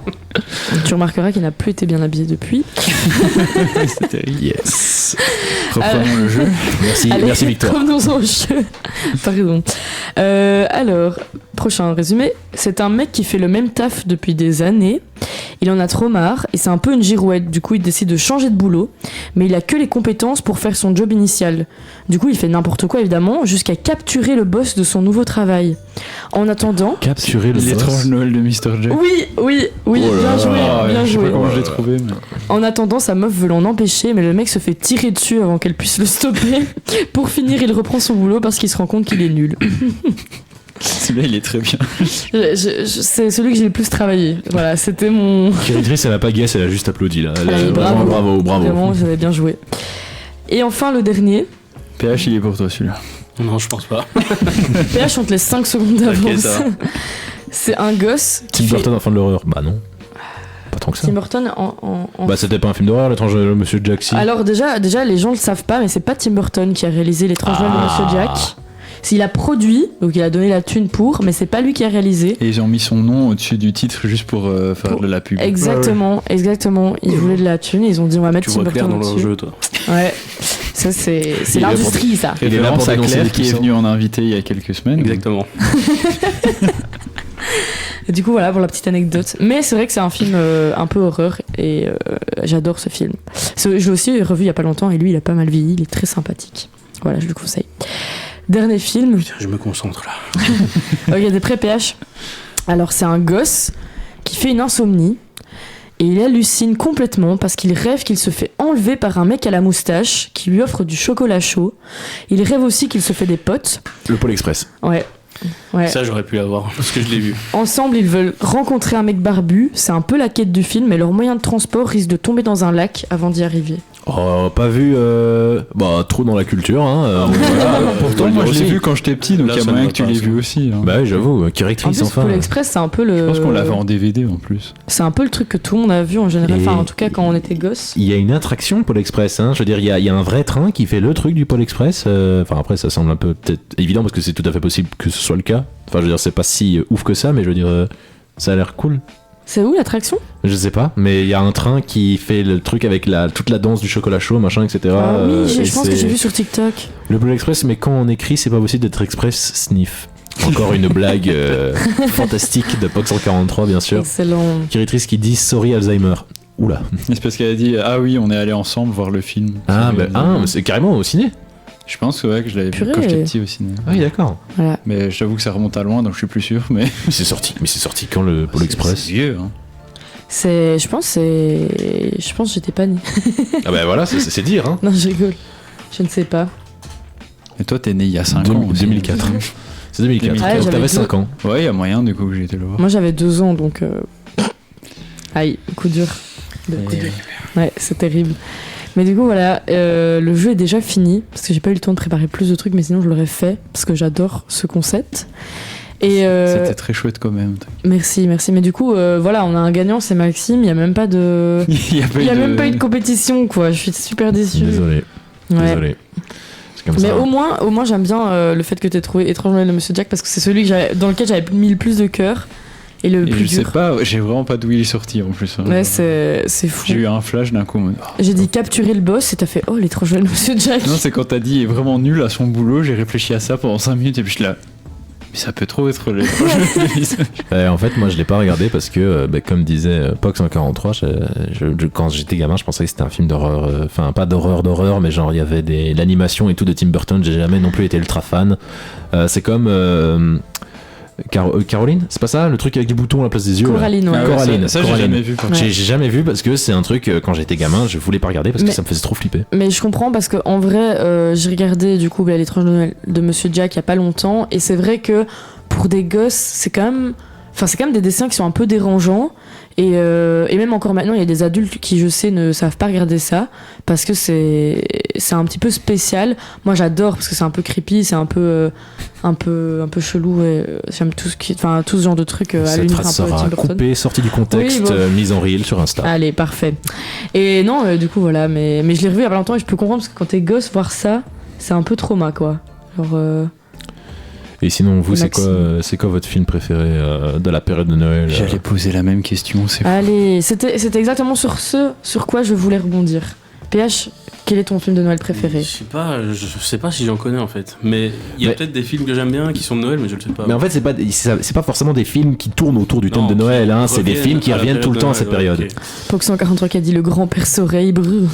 Tu remarqueras qu'il n'a plus été bien habillé depuis. C'est terrible. Yes. Reprenons le jeu. Merci, Allez, merci Victor. revenons au jeu. Pardon. Alors, prochain résumé. C'est un mec qui fait le même taf depuis des années. Il en a trop marre et c'est un peu une girouette. Du coup, il décide de changer de boulot. Mais il a que les compétences pour faire son job initial. Du coup, il fait n'importe quoi, évidemment, jusqu'à capturer le boss de son nouveau travail. En attendant... Capturer le L'étrange boss. Noël de Mr. Jack. Oui, Oh là bien là. joué, Ah ouais, bien je sais joué. pas comment je l'ai trouvé, mais... En attendant, sa meuf veut l'en empêcher, mais le mec se fait tirer dessus avant qu'elle puisse le stopper. Pour finir, il reprend son boulot parce qu'il se rend compte qu'il est nul. Celui-là, il est très bien. C'est celui que j'ai le plus travaillé. Voilà, c'était mon... Directrice, elle a pas guess, elle a juste applaudi là. Allez, Vraiment, bravo. Vraiment, j'avais bien joué. Et enfin, le dernier. PH, il est pour toi, celui-là. Non, je pense pas. PH, on te laisse 5 secondes d'avance. ça va. C'est un gosse qui Tim fait... Burton, enfant de l'horreur. Bah non. Pas tant que ça. Tim Burton en... Bah c'était pas un film d'horreur, l'étrange Monsieur Jack, si. Alors déjà, les gens le savent pas, mais c'est pas Tim Burton qui a réalisé l'étrange Noël de Monsieur Jack. Il a produit, donc il a donné la thune pour, mais c'est pas lui qui a réalisé. Et ils ont mis son nom au-dessus du titre juste pour faire de la pub. Exactement. Ils voulaient de la thune, ils ont dit on va mettre Tu Tim vois clair Burton dans leur dessus. jeu, toi. Ouais. Ça c'est Il est là l'industrie ça. Il est là pour Référence à dénoncer Claire les qui est puissants. venue en invité il y a quelques semaines. Exactement. Et du coup voilà pour la petite anecdote. Mais c'est vrai que c'est un film un peu horreur et j'adore ce film. Je l'ai aussi revu il y a pas longtemps et lui il a pas mal vieilli, il est très sympathique. Voilà, je le conseille. Dernier film. Putain, je me concentre là. Ok, des pré-PH. Alors, c'est un gosse qui fait une insomnie et il hallucine complètement parce qu'il rêve qu'il se fait enlever par un mec à la moustache qui lui offre du chocolat chaud. Il rêve aussi qu'il se fait des potes. Le Pôle Express. Ouais. Ça, j'aurais pu l'avoir parce que je l'ai vu. Ensemble, ils veulent rencontrer un mec barbu. C'est un peu la quête du film, mais leur moyen de transport risque de tomber dans un lac avant d'y arriver. Oh, pas vu. Bah, trop dans la culture, hein. Pourtant, moi, je l'ai vu quand j'étais petit, donc Là, il y a ça moyen me que tu va pas, l'aies ça. vu aussi. Hein. Bah, oui, j'avoue. En Directrice, plus, enfin. Pôle Express, c'est un peu le. Je pense qu'on l'avait en DVD en plus. C'est un peu le truc que tout le monde a vu en général. Et- Enfin, en tout cas, quand on était gosse. Il y a une attraction Pôle Express, hein. Je veux dire, il y a un vrai train qui fait le truc du Pôle Express. Enfin, après, ça semble un peu peut-être évident parce que c'est tout à fait possible que ce soit le cas. Enfin, je veux dire, c'est pas si ouf que ça, mais je veux dire, ça a l'air cool. C'est où l'attraction? Je sais pas, mais il y a un train qui fait le truc avec toute la danse du chocolat chaud, machin, etc. Ah oui, et je pense que c'est j'ai vu sur TikTok. le Pôle Express, mais quand on écrit, c'est pas possible d'être Express Sniff. Encore une blague fantastique de POC 143, bien sûr. Excellent. Kiritrice qui dit sorry Alzheimer. Oula. C'est parce qu'elle a dit ah oui, on est allé ensemble voir le film. Mais c'est carrément au ciné. Je pense que je l'avais vu Purée. quand j'étais petit au ciné. Ah oui, d'accord. Voilà. Mais j'avoue que ça remonte à loin, donc je suis plus sûr. Mais C'est sorti quand le Pôle Express. C'est vieux. Hein. Je pense que j'étais pas née. Ah bah voilà, c'est dire. Hein. Non, je rigole. Je ne sais pas. Et toi, t'es né il y a 5 ans aussi. 2004. C'est 2004. Ah, Donc j'avais t'avais deux- 5 ans. Ouais, il y a moyen du coup que j'ai été le voir. Moi, j'avais 2 ans, donc... Aïe, coup dur. Ouais, c'est terrible. Mais du coup, voilà, le jeu est déjà fini, parce que j'ai pas eu le temps de préparer plus de trucs, mais sinon je l'aurais fait, parce que j'adore ce concept. Et C'était très chouette quand même. merci. Mais du coup, voilà, on a un gagnant, c'est Maxime. Il y a même pas de, Il y a pas il y a même pas eu de compétition, quoi. Je suis super déçue. Désolé. Ouais. Désolé. C'est comme Mais ça. au moins, j'aime bien le fait que t'aies trouvé Étrange Noël de Monsieur Jack, parce que c'est celui dans lequel j'avais mis le plus de cœur et le Et plus je sais dur. pas, j'ai vraiment pas d'où il est sorti en plus. Hein. Ouais, c'est fou. J'ai eu un flash d'un coup. J'ai dit capturer le boss et t'as fait oh L'étrange Noël de Monsieur Jack. Non, c'est quand t'as dit il est vraiment nul à son boulot, j'ai réfléchi à ça pendant 5 minutes et puis je suis là. Mais ça peut trop être les En fait, moi, je l'ai pas regardé parce que, comme disait POC 143, quand j'étais gamin, je pensais que c'était un film d'horreur. Enfin, pas d'horreur, mais genre, il y avait l'animation et tout de Tim Burton. J'ai jamais non plus été ultra fan. C'est comme Caroline, c'est pas ça? Le truc avec des boutons à la place des yeux? Coraline, ouais. Ah ouais, Coraline. ça j'ai Coraline. jamais vu. Par contre. Ouais. J'ai jamais vu parce que c'est un truc, quand j'étais gamin, je voulais pas regarder parce que Mais- ça me faisait trop flipper. Mais je comprends parce que en vrai, j'ai regardé du coup L'étrange Noël de Monsieur Jack il y a pas longtemps et c'est vrai que pour des gosses, c'est quand même des dessins qui sont un peu dérangeants et même encore maintenant, il y a des adultes qui, je sais, ne savent pas regarder ça parce que c'est un petit peu spécial. Moi, j'adore parce que c'est un peu creepy, c'est un peu chelou et j'aime tout ce genre de trucs à Cette l'univers phrase un peu sera Tim Burton. coupée, sortie du contexte, Oui, bon. mise en reel sur Insta. Allez, parfait. Et non, du coup, voilà, mais je l'ai revu il y a pas longtemps et je peux comprendre parce que quand t'es gosse, voir ça, c'est un peu trauma, quoi. Genre, Et sinon, vous, c'est Maxime. quoi votre film préféré de la période de Noël? J'allais poser la même question, c'est fou. allez, c'était exactement sur quoi je voulais rebondir. PH, quel est ton film de Noël préféré? Je sais pas si j'en connais en fait. Mais il y a Mais- peut-être des films que j'aime bien qui sont de Noël, mais je le sais pas. Mais en fait, c'est pas forcément des films qui tournent autour du thème Non, de qui Noël, hein, c'est des reviennent films qui à la reviennent tout le période temps à de cette Noël, période. ok. Pox 143 qui a dit le grand père Soreille brûle.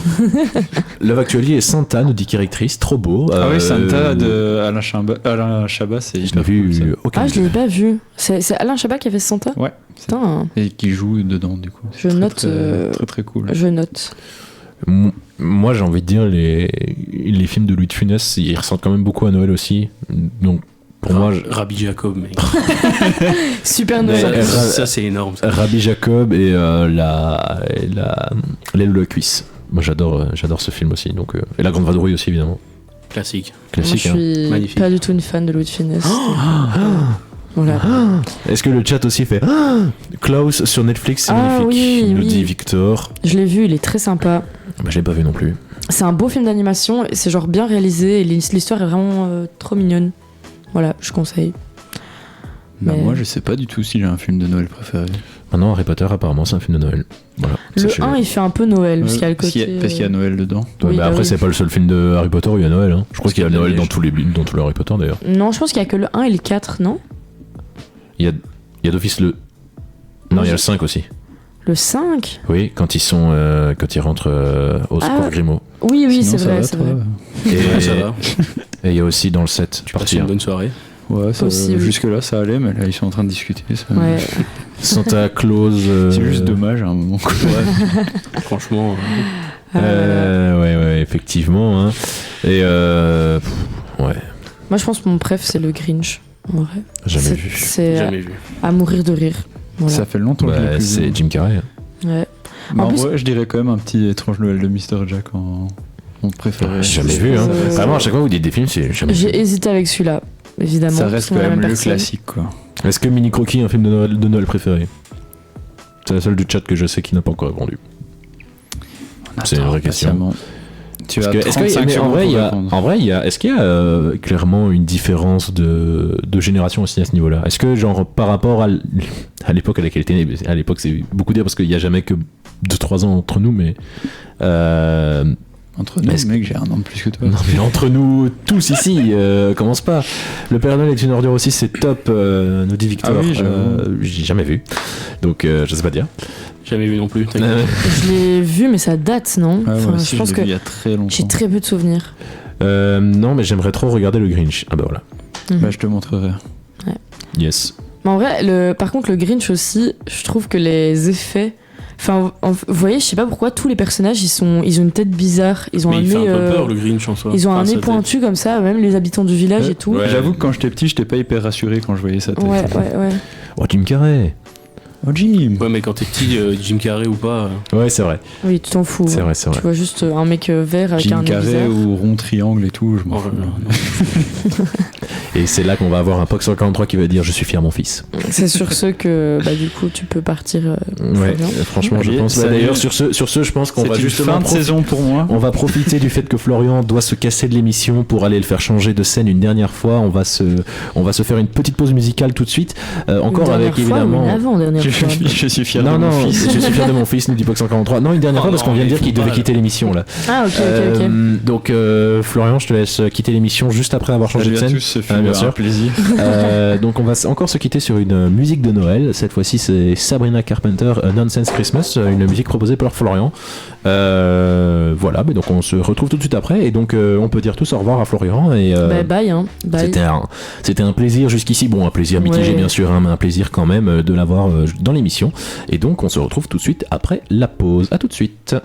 Love Actually et Santa, nous dit Directrice, trop beau. Ah oui, Santa de Alain Chabat, c'est Je hyper n'ai vu cool, ça. aucun. Ah, je l'ai pas vu. C'est Alain Chabat qui a fait Santa? Ouais. Putain, Et qui joue dedans du coup. Je C'est note, Très, très, très cool. je note. Moi, j'ai envie de dire, les films de Louis de Funès, ils ressemblent quand même beaucoup à Noël aussi. Donc, pour moi, Rabbi Jacob, mec. Super Mais- Noël. ça c'est énorme. Ça. Rabbi Jacob et l'aile de la cuisse. Moi, j'adore ce film aussi. Donc, et La Grande Vadrouille aussi, évidemment. Classique. Moi, je Classique. hein. suis Magnifique. pas du tout une fan de Louis de Funès. Voilà. Est-ce que le chat aussi fait Klaus sur Netflix, c'est Ah magnifique, oui, nous oui. dit Victor. Je l'ai vu, il est très sympa. Bah, je l'ai pas vu non plus. C'est un beau film d'animation, et c'est genre bien réalisé, et l'histoire est vraiment trop mignonne. Voilà, je conseille. Bah, Mais- moi, je sais pas du tout si j'ai un film de Noël préféré. Maintenant, Harry Potter, apparemment, c'est un film de Noël. Voilà. Le Sachez-le. 1, il fait un peu Noël, parce qu'il y a le côté... Parce qu'il y a Noël dedans. Ouais, Oui, mais bah après, oui. c'est pas le seul film de Harry Potter où il y a Noël. Hein. Je crois Parce qu'il y a qu'il y a de la Noël dans neige. tous les Harry Potter d'ailleurs. Non, je pense qu'il y a que le 1 et le 4, non? Il y a d'office le. Non, il y a le 5 aussi. Le 5? Oui, quand ils rentrent au secours Ah. Grimaud. Oui, oui, Sinon, c'est ça vrai, va, c'est toi vrai. Et, Ouais, ça va. et il y a aussi dans le 7, Tu passes une bonne soirée. Ouais, ça, Aussi, oui. jusque-là ça allait, mais là ils sont en train de discuter. Ça... Ouais. Santa Claus. C'est juste dommage à un moment. Ouais. Franchement. Ouais, effectivement. Hein. Et ouais, Moi, je pense que mon préf, c'est le Grinch. En vrai. jamais C'est- vu. C'est Jamais vu. à mourir de rire. Voilà. Ça fait longtemps que je l'ai Bah, plus c'est vu. Jim Carrey. Ouais. Mais En en plus- vrai, je dirais quand même un petit étrange Noël de Mr. Jack en préféré. Jamais vu. Hein. Euh, Vraiment, à chaque fois que vous dites des films, c'est jamais vu. J'ai hésité avec celui-là, évidemment. Ça reste c'est quand la même le personne. classique quoi. Est-ce que Mini Croquis est un film de Noël préféré? C'est la seule du chat que je sais qui n'a pas encore répondu. C'est une vraie question. Patiemment. Tu as Parce que, est-ce que- 35 mais en secondes vrai, pour il y a, répondre. en vrai, est-ce qu'il y a clairement une différence de génération aussi à ce niveau-là? Est-ce que, genre, par rapport à l'époque à laquelle était né, à l'époque, c'est beaucoup dire parce qu'il n'y a jamais que 2-3 ans entre nous, mais Entre nous, mec, j'ai un an de plus que toi. Non mais entre nous tous ici, commence pas. Le Père Noël est une ordure aussi, c'est top, nous dit Victor. Ah oui, j'ai jamais vu, donc je sais pas dire. Jamais vu non plus. Je l'ai vu, mais ça date, non? Ouais, moi aussi, je pense l'ai que vu il y a très longtemps. j'ai très peu de souvenirs. Non mais j'aimerais trop regarder le Grinch. Ah bah voilà. Bah, je te montrerai. Yes. Mais en vrai, par contre, le Grinch aussi, je trouve que les effets. Enfin, vous voyez, je sais pas pourquoi tous les personnages ils ont une tête bizarre, ils ont Mais un il fait nez. un peu peur le Grinch en soi. Ils ont un Enfin, nez sa tête. pointu comme ça, même les habitants du village et tout. Ouais. J'avoue que quand j'étais petit, j'étais pas hyper rassuré quand je voyais sa tête. Ouais. Oh Jim Carrey. Oh, Jim. Ouais, mais quand t'es petit, Jim Carrey ou pas. Ouais c'est vrai. Oui, tu t'en fous. C'est hein. vrai, c'est vrai. Tu vois juste un mec vert avec Jim un nez carré bizarre. ou rond triangle et tout, je m'en Oh fous. là là, non. Et c'est là qu'on va avoir un POC 143 qui va dire je suis fier mon fils. C'est sur ce que du coup tu peux partir. Ouais, Florian. franchement je Allez, pense. salut. D'ailleurs sur ce je pense qu'on C'est va une justement fin de saison pour moi. On va profiter du fait que Florian doit se casser de l'émission pour aller le faire changer de scène une dernière fois. On va se faire une petite pause musicale tout de suite. Encore Une avec dernière fois évidemment. ou une avant-dernière fois. Je suis fier Non, de non, mon fils. je suis fier de mon fils, nous dit POC 143. Non, une dernière Oh fois parce non, qu'on vient de mais dire qu'il faut devait pas, quitter l'émission là. Ah ok. Donc Florian, je te laisse quitter l'émission juste après avoir changé Salut de à scène. tous, ce fut bien un sûr. plaisir. Donc on va encore se quitter sur une musique de Noël. Cette fois-ci c'est Sabrina Carpenter, A Nonsense Christmas, une musique proposée par Florian. Voilà, mais donc on se retrouve tout de suite après et donc on peut dire tous au revoir à Florian et Bye. Bye. c'était un plaisir jusqu'ici, bon un plaisir mitigé Ouais. bien sûr, hein, mais un plaisir quand même de l'avoir dans l'émission et donc on se retrouve tout de suite après la pause. À tout de suite.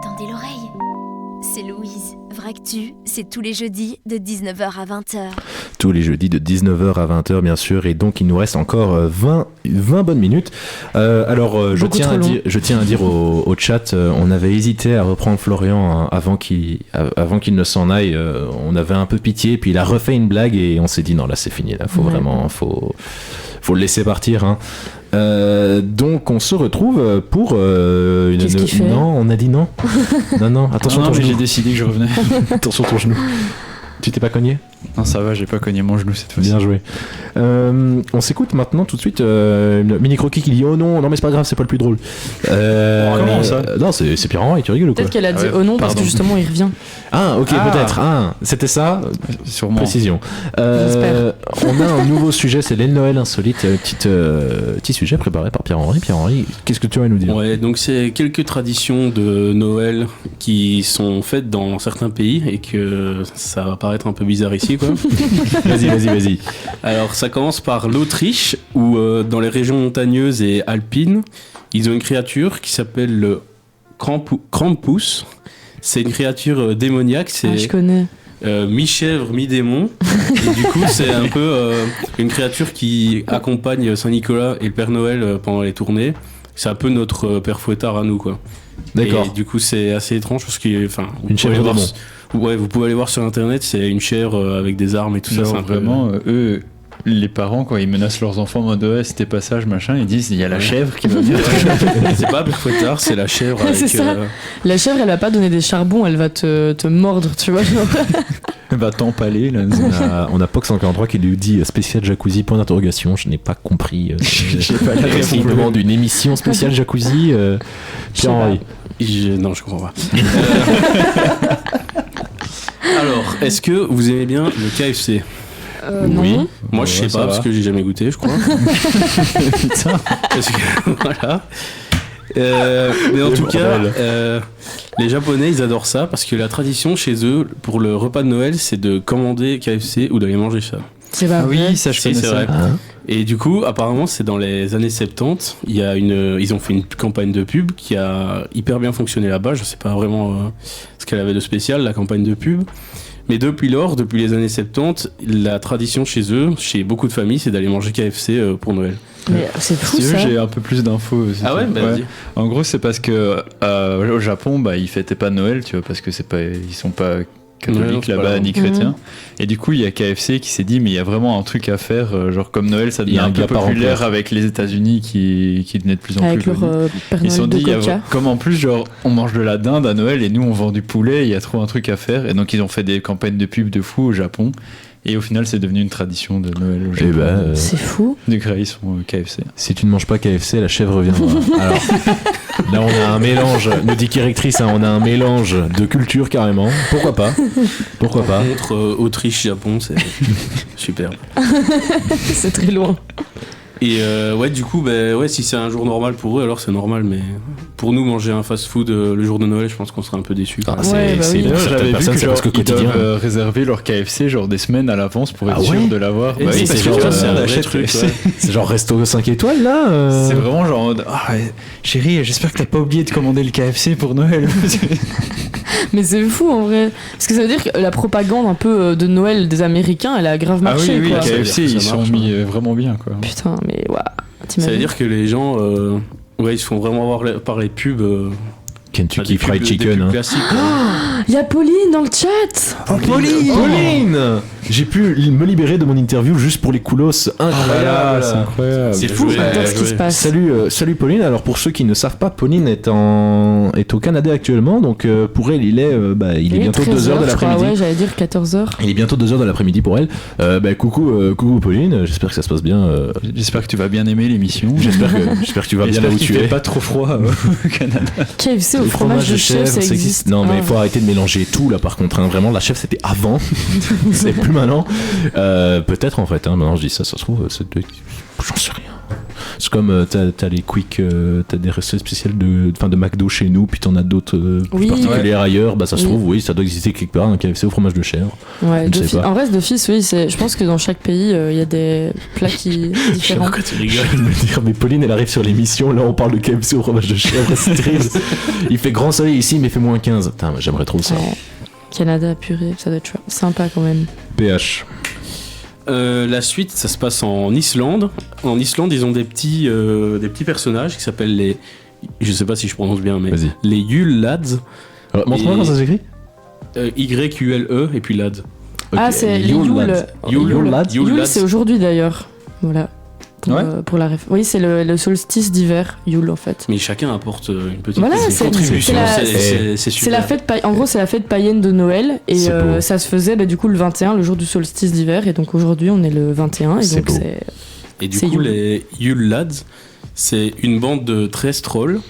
Tendez l'oreille. C'est Louise. Vractu, c'est tous les jeudis de 19h à 20h. Tous les jeudis de 19h à 20h bien sûr et donc il nous reste encore 20 bonnes minutes. Je tiens à dire au chat, on avait hésité à reprendre Florian hein, avant qu'il ne s'en aille, on avait un peu pitié puis il a refait une blague et on s'est dit non là c'est fini, là faut vraiment faut le laisser partir hein. Donc on se retrouve pour Qu'est-ce qu'il fait non on a dit non non attention Non, ton mais genou. j'ai décidé que je revenais. Attention ton genou. Tu t'es pas cogné? Non, ça va, j'ai pas cogné mon genou cette fois-ci. Bien joué. On s'écoute maintenant tout de suite une mini croquis qui dit oh non mais c'est pas grave, c'est pas le plus drôle. Comment ça Non, c'est Pierre-Henri, tu rigoles ou quoi? Peut-être qu'elle a dit Ouais, oh non parce pardon. que justement il revient. Ah ok, peut-être. Ah, c'était ça. Sûrement. Précision. J'espère. On a un nouveau sujet, c'est les Noël insolites. Petit sujet préparé par Pierre-Henri. Pierre-Henri, qu'est-ce que tu vas nous dire? Ouais, donc c'est quelques traditions de Noël qui sont faites dans certains pays et que ça va paraître un peu bizarre ici, quoi. Vas-y. Alors, ça commence par l'Autriche, où dans les régions montagneuses et alpines, ils ont une créature qui s'appelle le Krampus. C'est une créature démoniaque, Ah, je connais. mi-chèvre, mi-démon. Et du coup, c'est un peu une créature qui accompagne Saint-Nicolas et le Père Noël pendant les tournées. C'est un peu notre Père Fouettard à nous, quoi. D'accord. Et du coup, c'est assez étrange parce que, enfin, Une chèvre démon. Ouais, vous pouvez aller voir sur internet, c'est une chèvre avec des armes et tout ça. Genre, C'est un peu- vraiment, eux, les parents, quand ils menacent leurs enfants en mode ouais, c'était pas sage, machin, ils disent il y a la chèvre qui va venir. C'est pas Père Fouettard, c'est la chèvre avec. C'est ça. La chèvre, elle va pas donner des charbons, elle va te mordre, tu vois. genre. Elle va t'empaler là. On a Pox143 qui lui dit spécial jacuzzi, point d'interrogation. Je n'ai pas compris. J'ai pas la réponse. Il demande une émission spéciale jacuzzi. Pierre-Henri. Non, je comprends pas. Alors, est-ce que vous aimez bien le KFC? Oui. Non. Moi, je sais Ouais, ça pas, va. parce que j'ai jamais goûté, je crois. Putain. Parce que, voilà. Mais en Le tout cas, bordel. les Japonais, ils adorent ça parce que la tradition chez eux, pour le repas de Noël, c'est de commander KFC ou d'aller manger ça. C'est pas Ah vrai. oui, ça je Si, connais c'est ça. vrai. Hein Et du coup, apparemment, c'est dans les années 70. Ils ont fait une campagne de pub qui a hyper bien fonctionné là-bas. Je sais pas vraiment ce qu'elle avait de spécial, la campagne de pub. Mais depuis lors, depuis les années 70, la tradition chez eux, chez beaucoup de familles, c'est d'aller manger KFC pour Noël. Mais c'est fou Si tu veux, ça. j'ai un peu plus d'infos. aussi. Ah ouais, bah, vas-y. En gros, c'est parce que au Japon, bah, ils fêtaient pas Noël, tu vois, parce que ils sont pas Ouais, non, catholiques c'est pas là-bas grave. ni chrétiens. Et du coup, il y a KFC qui s'est dit, mais il y a vraiment un truc à faire, genre comme Noël, ça Il y devient a un un peu gap à populaire remplir. avec les États-Unis qui devenaient de plus en Avec plus leur connus. Père Ils se sont Noël de dit, Coca. comme en plus, genre, on mange de la dinde à Noël et nous on vend du poulet, il y a trop un truc à faire. Et donc ils ont fait des campagnes de pub de fou au Japon. Et au final, c'est devenu une tradition de Noël au Japon. ben, C'est fou. Du coup, ils sont KFC. Si tu ne manges pas KFC, la chèvre viendra. Alors, là, on a un mélange, nous dit Directrice, on a un mélange de culture carrément. Pourquoi pas? Pourquoi pas? Entre Autriche, Japon, c'est superbe. C'est très loin. Et ouais, du coup, bah, ouais, si c'est un jour normal pour eux, alors c'est normal. Mais pour nous, manger un fast-food le jour de Noël, je pense qu'on serait un peu déçus. Ah, Ouais, bah oui. pour D'ailleurs, certaines j'avais vu personnes, que c'est genre, presque ils quotidien. doivent réserver leur KFC genre des semaines à l'avance pour être Ah sûr ouais de l'avoir. Et Bah oui, oui, parce c'est que genre, ça, c'est un on vrai achète truc, KFC. ouais. C'est genre resto 5 étoiles là C'est vraiment genre en mode, ah ouais, chérie, j'espère que t'as pas oublié de commander le KFC pour Noël. Mais c'est fou en vrai. Parce que ça veut dire que la propagande un peu de Noël des Américains, elle a grave Ah marché oui, oui, quoi. Ça veut KFC, dire que ils ça sont marche, mis vraiment bien quoi. Putain, mais waouh. Ça veut dire que les gens, ouais, ils se font vraiment avoir par les pubs. Kentucky des Fried pubs- des Chicken. pubs Hein. classiques, quoi. Il y a Pauline dans le chat. Oh, Pauline J'ai pu me libérer de mon interview juste pour les coolos. Incroyable. c'est incroyable. C'est fou. Ouais, J'adore ce qui ouais. se passe. Salut Pauline. Alors pour ceux qui ne savent pas, Pauline est au Canada actuellement, donc pour elle il est bientôt 2h de l'après-midi. Ouais, j'allais dire 14h. Il est bientôt 2h de l'après-midi pour elle. Coucou Pauline, j'espère que ça se passe bien. J'espère que tu vas bien aimer l'émission. J'espère que tu vas bien là où qu'il tu fait es. pas trop froid au Canada. KFC au Le fromage de chèvre, ça existe. Non mais Ah. faut arrêter de mélanger tout là par contre. Hein. Vraiment la chèvre c'était avant, c'est plus maintenant. Peut-être en fait. Hein. Maintenant je dis ça se trouve, j'en sais rien. C'est comme t'as les quick, t'as des restos spéciaux de McDo chez nous, puis t'en as d'autres plus Oui. particulières ailleurs. Bah ça se Oui. trouve, oui, ça doit exister quelque part un KFC au fromage de chèvre. Ouais, Je sais pas. en vrai, d'office, oui. Je pense que dans chaque pays, il y a des plats qui différents. Pourquoi tu Je rigoles viens de me dire, mais Pauline elle arrive sur l'émission, là on parle de KFC au fromage de chèvre, c'est terrible. Il fait grand soleil ici, mais il fait moins 15. Putain, j'aimerais trop ça. Ouais. Canada, purée, ça doit être sympa quand même. PH. La suite, ça se passe en Islande. En Islande, ils ont des petits personnages qui s'appellent les. Je sais pas si je prononce bien, mais Vas-y. les Yule Lads. Alors, montre-moi Et- comment ça s'écrit. YULE et puis Lads. Ah, Ok, c'est les Yule Yule. Lads. Yule Yule Lads. Yule Yule, Lads. c'est aujourd'hui d'ailleurs. Voilà. pour la ref. Oui, c'est le solstice d'hiver, Yule en fait. Mais chacun apporte une petite Voilà, contribution. c'est super. la fête, en gros, c'est la fête païenne de Noël et ça se faisait du coup le 21, le jour du solstice d'hiver, et donc aujourd'hui on est le 21 et C'est donc beau. c'est. Et du c'est coup, Yule. les Yule Lads, c'est une bande de 13 trolls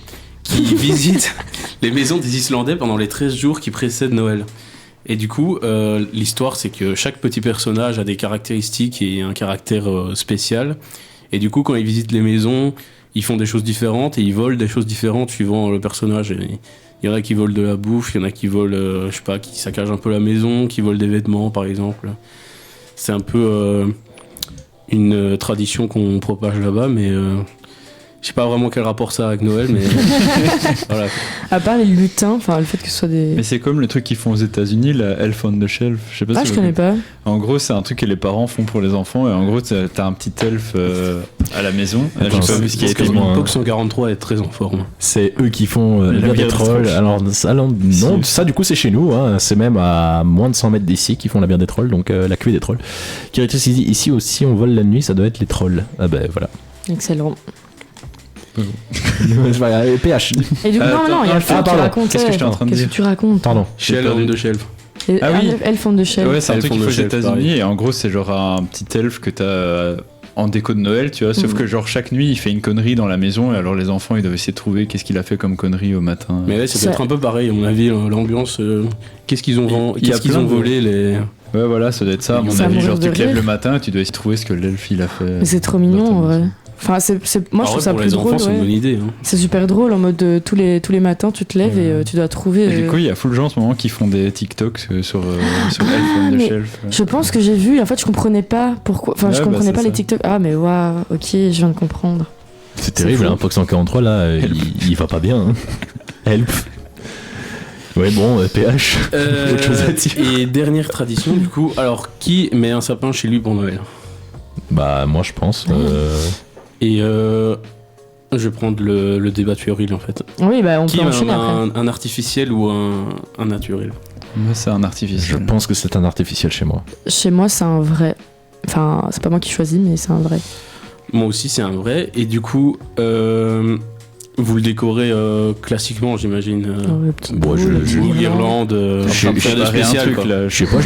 qui visitent les maisons des Islandais pendant les 13 jours qui précèdent Noël. Et du coup, l'histoire, c'est que chaque petit personnage a des caractéristiques et un caractère spécial. Et du coup, quand ils visitent les maisons, ils font des choses différentes et ils volent des choses différentes suivant le personnage. Et il y en a qui volent de la bouffe, il y en a qui volent, je sais pas, qui saccagent un peu la maison, qui volent des vêtements, par exemple. C'est un peu une tradition qu'on propage là-bas, mais je sais pas vraiment quel rapport ça a avec Noël, mais voilà. À part les lutins, enfin le fait que ce soit des. Mais c'est comme le truc qu'ils font aux États-Unis, la Elf on the Shelf. Je sais pas Ah, si je vous- connais pas. En gros, c'est un truc que les parents font pour les enfants. Et en gros, t'as un petit elfe à la maison. J'ai Attends, pas vu ce qui a parce été que mis. moi, Pox 143 est très en forme. C'est eux qui font La la bière des bière des trolls. trolls. Alors, non, ça du coup c'est chez nous. Hein. C'est même à moins de 100 mètres d'ici qu'ils font la bière des trolls, donc la cuvée des trolls. Caractéristique ici aussi, on vole la nuit, ça doit être les trolls. Ah ben voilà. Excellent. PH. Et du coup, non, il y a le fait que tu pardon. racontais. Qu'est-ce que j'étais en train de Qu'est-ce dire que tu racontes? Pardon. Shell, perdu. homme de Shelf. Ah oui. Elf on the Shelf. Ouais, c'est un Elf truc on qu'il the faut aux Shelf, États-Unis. pareil. Et en gros, c'est genre un petit elfe que t'as en déco de Noël, tu vois. Sauf que genre chaque nuit, il fait une connerie dans la maison. Et alors les enfants, ils doivent essayer de trouver qu'est-ce qu'il a fait comme connerie au matin. Mais ouais, ça Ça- peut être un peu pareil, à mon avis, l'ambiance. Qu'est-ce qu'ils ont, Il y a qu'est-ce qu'ils plein ont de- volé les. Ouais, voilà, ça doit être ça. À mon Ça avis, mourir genre de tu te lèves rire. le matin et tu dois essayer de trouver ce que l'elfe il a fait. Mais c'est trop mignon en vrai. Enfin, moi je trouve ça pour plus les drôle. enfants, c'est une Ouais. bonne idée. Hein. C'est super drôle en mode tous les matins tu te lèves et tu dois trouver. Et du coup, il y a full gens en ce moment qui font des TikToks sur Elf on the mais- Shelf. Je pense que j'ai vu, en fait je comprenais pas pourquoi. Enfin, je Ouais, comprenais bah, pas c'est les ça. TikTok. Ah, mais waouh, ok, je viens de comprendre. C'est terrible, fou. hein, Pox 143 là, il va pas bien. Hein. Help. Ouais, bon, PH. Autre chose à dire. Et dernière tradition, du coup, alors qui met un sapin chez lui pour Noël? Bah, moi je pense. Et je vais prendre le débat puéril en fait. Oui, bah on Qui peut met enchaîner après. un artificiel ou un naturel? Moi, c'est un Je artificiel. pense que c'est un artificiel chez moi. Chez moi, c'est un vrai. Enfin, c'est pas moi qui choisis, mais c'est un vrai. Moi aussi, c'est un vrai. Et du coup, vous le décorez classiquement, j'imagine. Le petit bon, boule, je- le petit je- Ou guirlande. l'Irlande, J'ai- rien de Préparer un spécial. truc, Quoi. là. Je sais pas,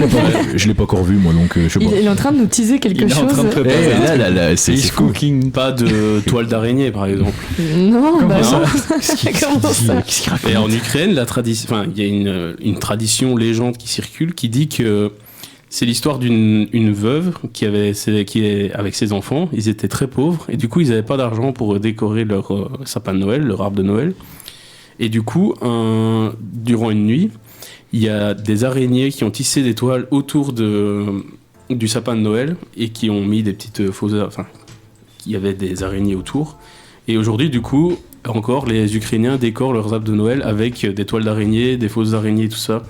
je l'ai pas encore vu moi, donc je sais pas. Il est en train de nous teaser quelque Il est en train de chose. préparer Eh, un truc. là, c'est He's fou. cooking. Pas de toile d'araignée, par exemple. Non, Comment bah ça non. Qu'est-ce qu'il Comment ça qu'est-ce qu'il raconte Et en Ukraine, la tradition, enfin, il y a une tradition légende qui circule qui dit que c'est l'histoire d'une veuve qui est avec ses enfants. Ils étaient très pauvres et du coup, ils n'avaient pas d'argent pour décorer leur sapin de Noël, leur arbre de Noël. Et du coup, durant une nuit, il y a des araignées qui ont tissé des toiles autour du sapin de Noël et qui ont mis des petites fausses, enfin, il y avait des araignées autour. Et aujourd'hui, du coup, encore, les Ukrainiens décorent leurs arbres de Noël avec des toiles d'araignées, des fausses araignées, tout ça.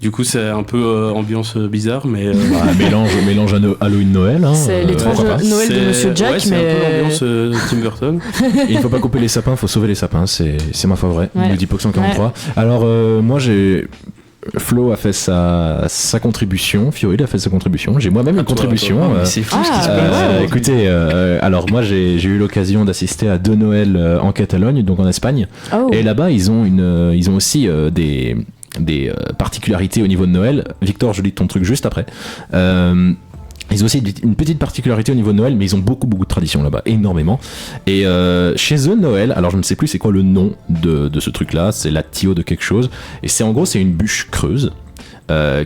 Du coup, c'est un peu ambiance bizarre, mais... Bah, mélange Halloween Noël. Hein, C'est l'étrange pourquoi pas. Noël de c'est- Monsieur Jack, ouais, c'est mais. un peu l'ambiance Tim Burton. Et il faut pas couper les sapins, faut sauver les sapins, c'est ma foi vraie. Ouais. Le dit Pox 143. Alors, moi Flo a fait sa contribution, Fioril a fait sa contribution, j'ai moi-même une contribution. Mais c'est fou ce qui se Ah, passe. ouais. Écoutez, alors moi j'ai eu l'occasion d'assister à 2 Noëls en Catalogne, donc en Espagne, Oh. et là-bas ils ont aussi des particularités au niveau de Noël. Victor, je lis ton truc juste après. Ils ont aussi une petite particularité au niveau de Noël, mais ils ont beaucoup de traditions là-bas, énormément. Et chez eux, Noël, alors je ne sais plus c'est quoi le nom de ce truc-là, c'est la tio de quelque chose, et c'est en gros c'est une bûche creuse.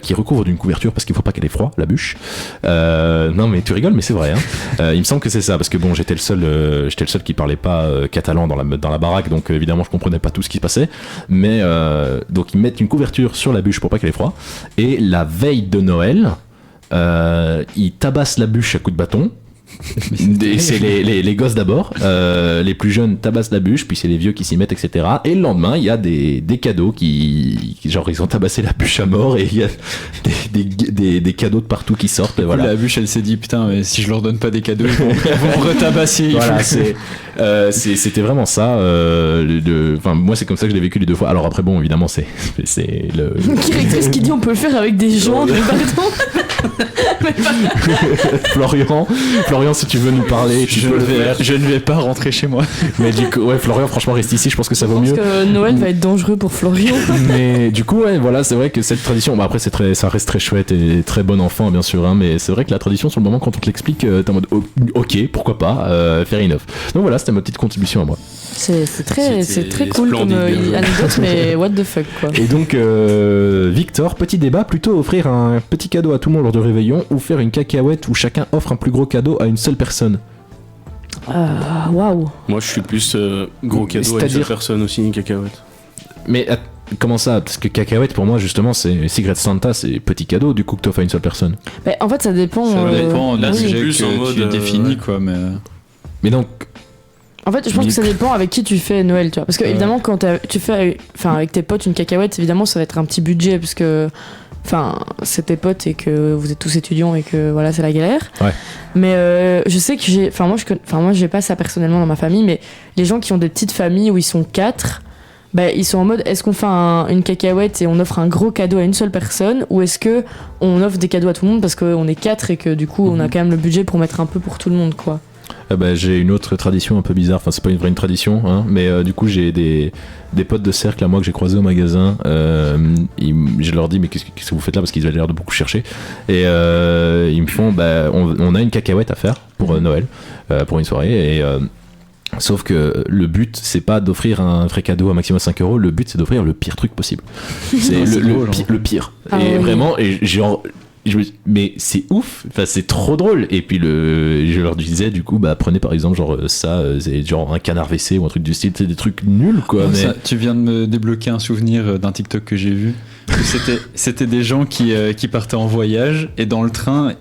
Qui recouvre d'une couverture parce qu'il faut pas qu'elle ait froid, la bûche. Non mais tu rigoles, mais c'est vrai. Hein. Il me semble que c'est ça parce que bon, j'étais le seul qui parlait pas catalan dans la baraque, donc évidemment je comprenais pas tout ce qui se passait. Mais donc ils mettent une couverture sur la bûche pour pas qu'elle ait froid. Et la veille de Noël, ils tabassent la bûche à coups de bâton. C'est les gosses d'abord, les plus jeunes tabassent la bûche, puis c'est les vieux qui s'y mettent, etc. Et le lendemain, il y a des cadeaux qui genre ils ont tabassé la bûche à mort et il y a des cadeaux de partout qui sortent. Et voilà. La bûche, elle s'est dit putain, mais si je leur donne pas des cadeaux, ils vont me retabasser. il Voilà, faut que- c'était vraiment ça. Enfin, moi, c'est comme ça que je l'ai vécu les 2 fois. Alors après, bon, évidemment, c'est le. Qui rectifie ce qu'il dit, on peut le faire avec des gens, des bâtons. Florian, si tu veux nous parler, tu peux le faire. Je ne vais pas rentrer chez moi. Mais du coup, ouais, Florian, franchement, reste ici, je pense que ça vaut Je mieux. pense que Noël va être dangereux pour Florian. Mais du coup, ouais, voilà, c'est vrai que cette tradition, bah après, ça reste très chouette et très bon enfant, bien sûr, hein, mais c'est vrai que la tradition, sur le moment, quand on te l'explique, t'es en mode, ok, pourquoi pas, fair enough. Donc voilà, c'était ma petite contribution à moi. C'est très cool comme anecdote, mais what the fuck, quoi. Et donc, Victor, petit débat, plutôt offrir un petit cadeau à tout le monde lors du réveillon ou faire une cacahuète où chacun offre un plus gros cadeau à une seule personne. Waouh. Moi, je suis plus gros cadeau à une seule personne aussi, une cacahuète. Mais comment ça? Parce que cacahuète, pour moi, justement, c'est Secret Santa, c'est petit cadeau, du coup, que t'offres à une seule personne. Bah, en fait, ça dépend. Ça dépend de là, c'est sujet plus que en mode, tu définis, ouais. quoi, Mais donc... En fait, je pense que ça dépend avec qui tu fais Noël, tu vois. Parce que, évidemment, quand tu fais avec tes potes une cacahuète, évidemment, ça va être un petit budget, parce que c'est tes potes et que vous êtes tous étudiants et que voilà, c'est la galère. Ouais. Mais je sais que moi, j'ai pas ça personnellement dans ma famille, mais les gens qui ont des petites familles où ils sont 4, bah, ils sont en mode, est-ce qu'on fait une cacahuète et on offre un gros cadeau à une seule personne, ou est-ce que on offre des cadeaux à tout le monde parce qu'on est 4 et que du coup, on a quand même le budget pour mettre un peu pour tout le monde, quoi. J'ai une autre tradition un peu bizarre, enfin c'est pas une vraie tradition, hein, mais du coup j'ai des potes de cercle à moi que j'ai croisés au magasin, je leur dis mais qu'est-ce que vous faites là, parce qu'ils avaient l'air de beaucoup chercher, et ils me font on a une cacahuète à faire pour Noël, pour une soirée, et sauf que le but c'est pas d'offrir un vrai cadeau à maximum 5 €, le but c'est d'offrir le pire truc possible. C'est le pire. Ah, et oui. vraiment, et genre mais c'est ouf, enfin c'est trop drôle. Et puis je leur disais du coup prenez par exemple genre ça, c'est genre un canard WC ou un truc du style, c'est des trucs nuls quoi. Mais... Ça, tu viens de me débloquer un souvenir d'un TikTok que j'ai vu. C'était des gens qui partaient en voyage, et dans le train,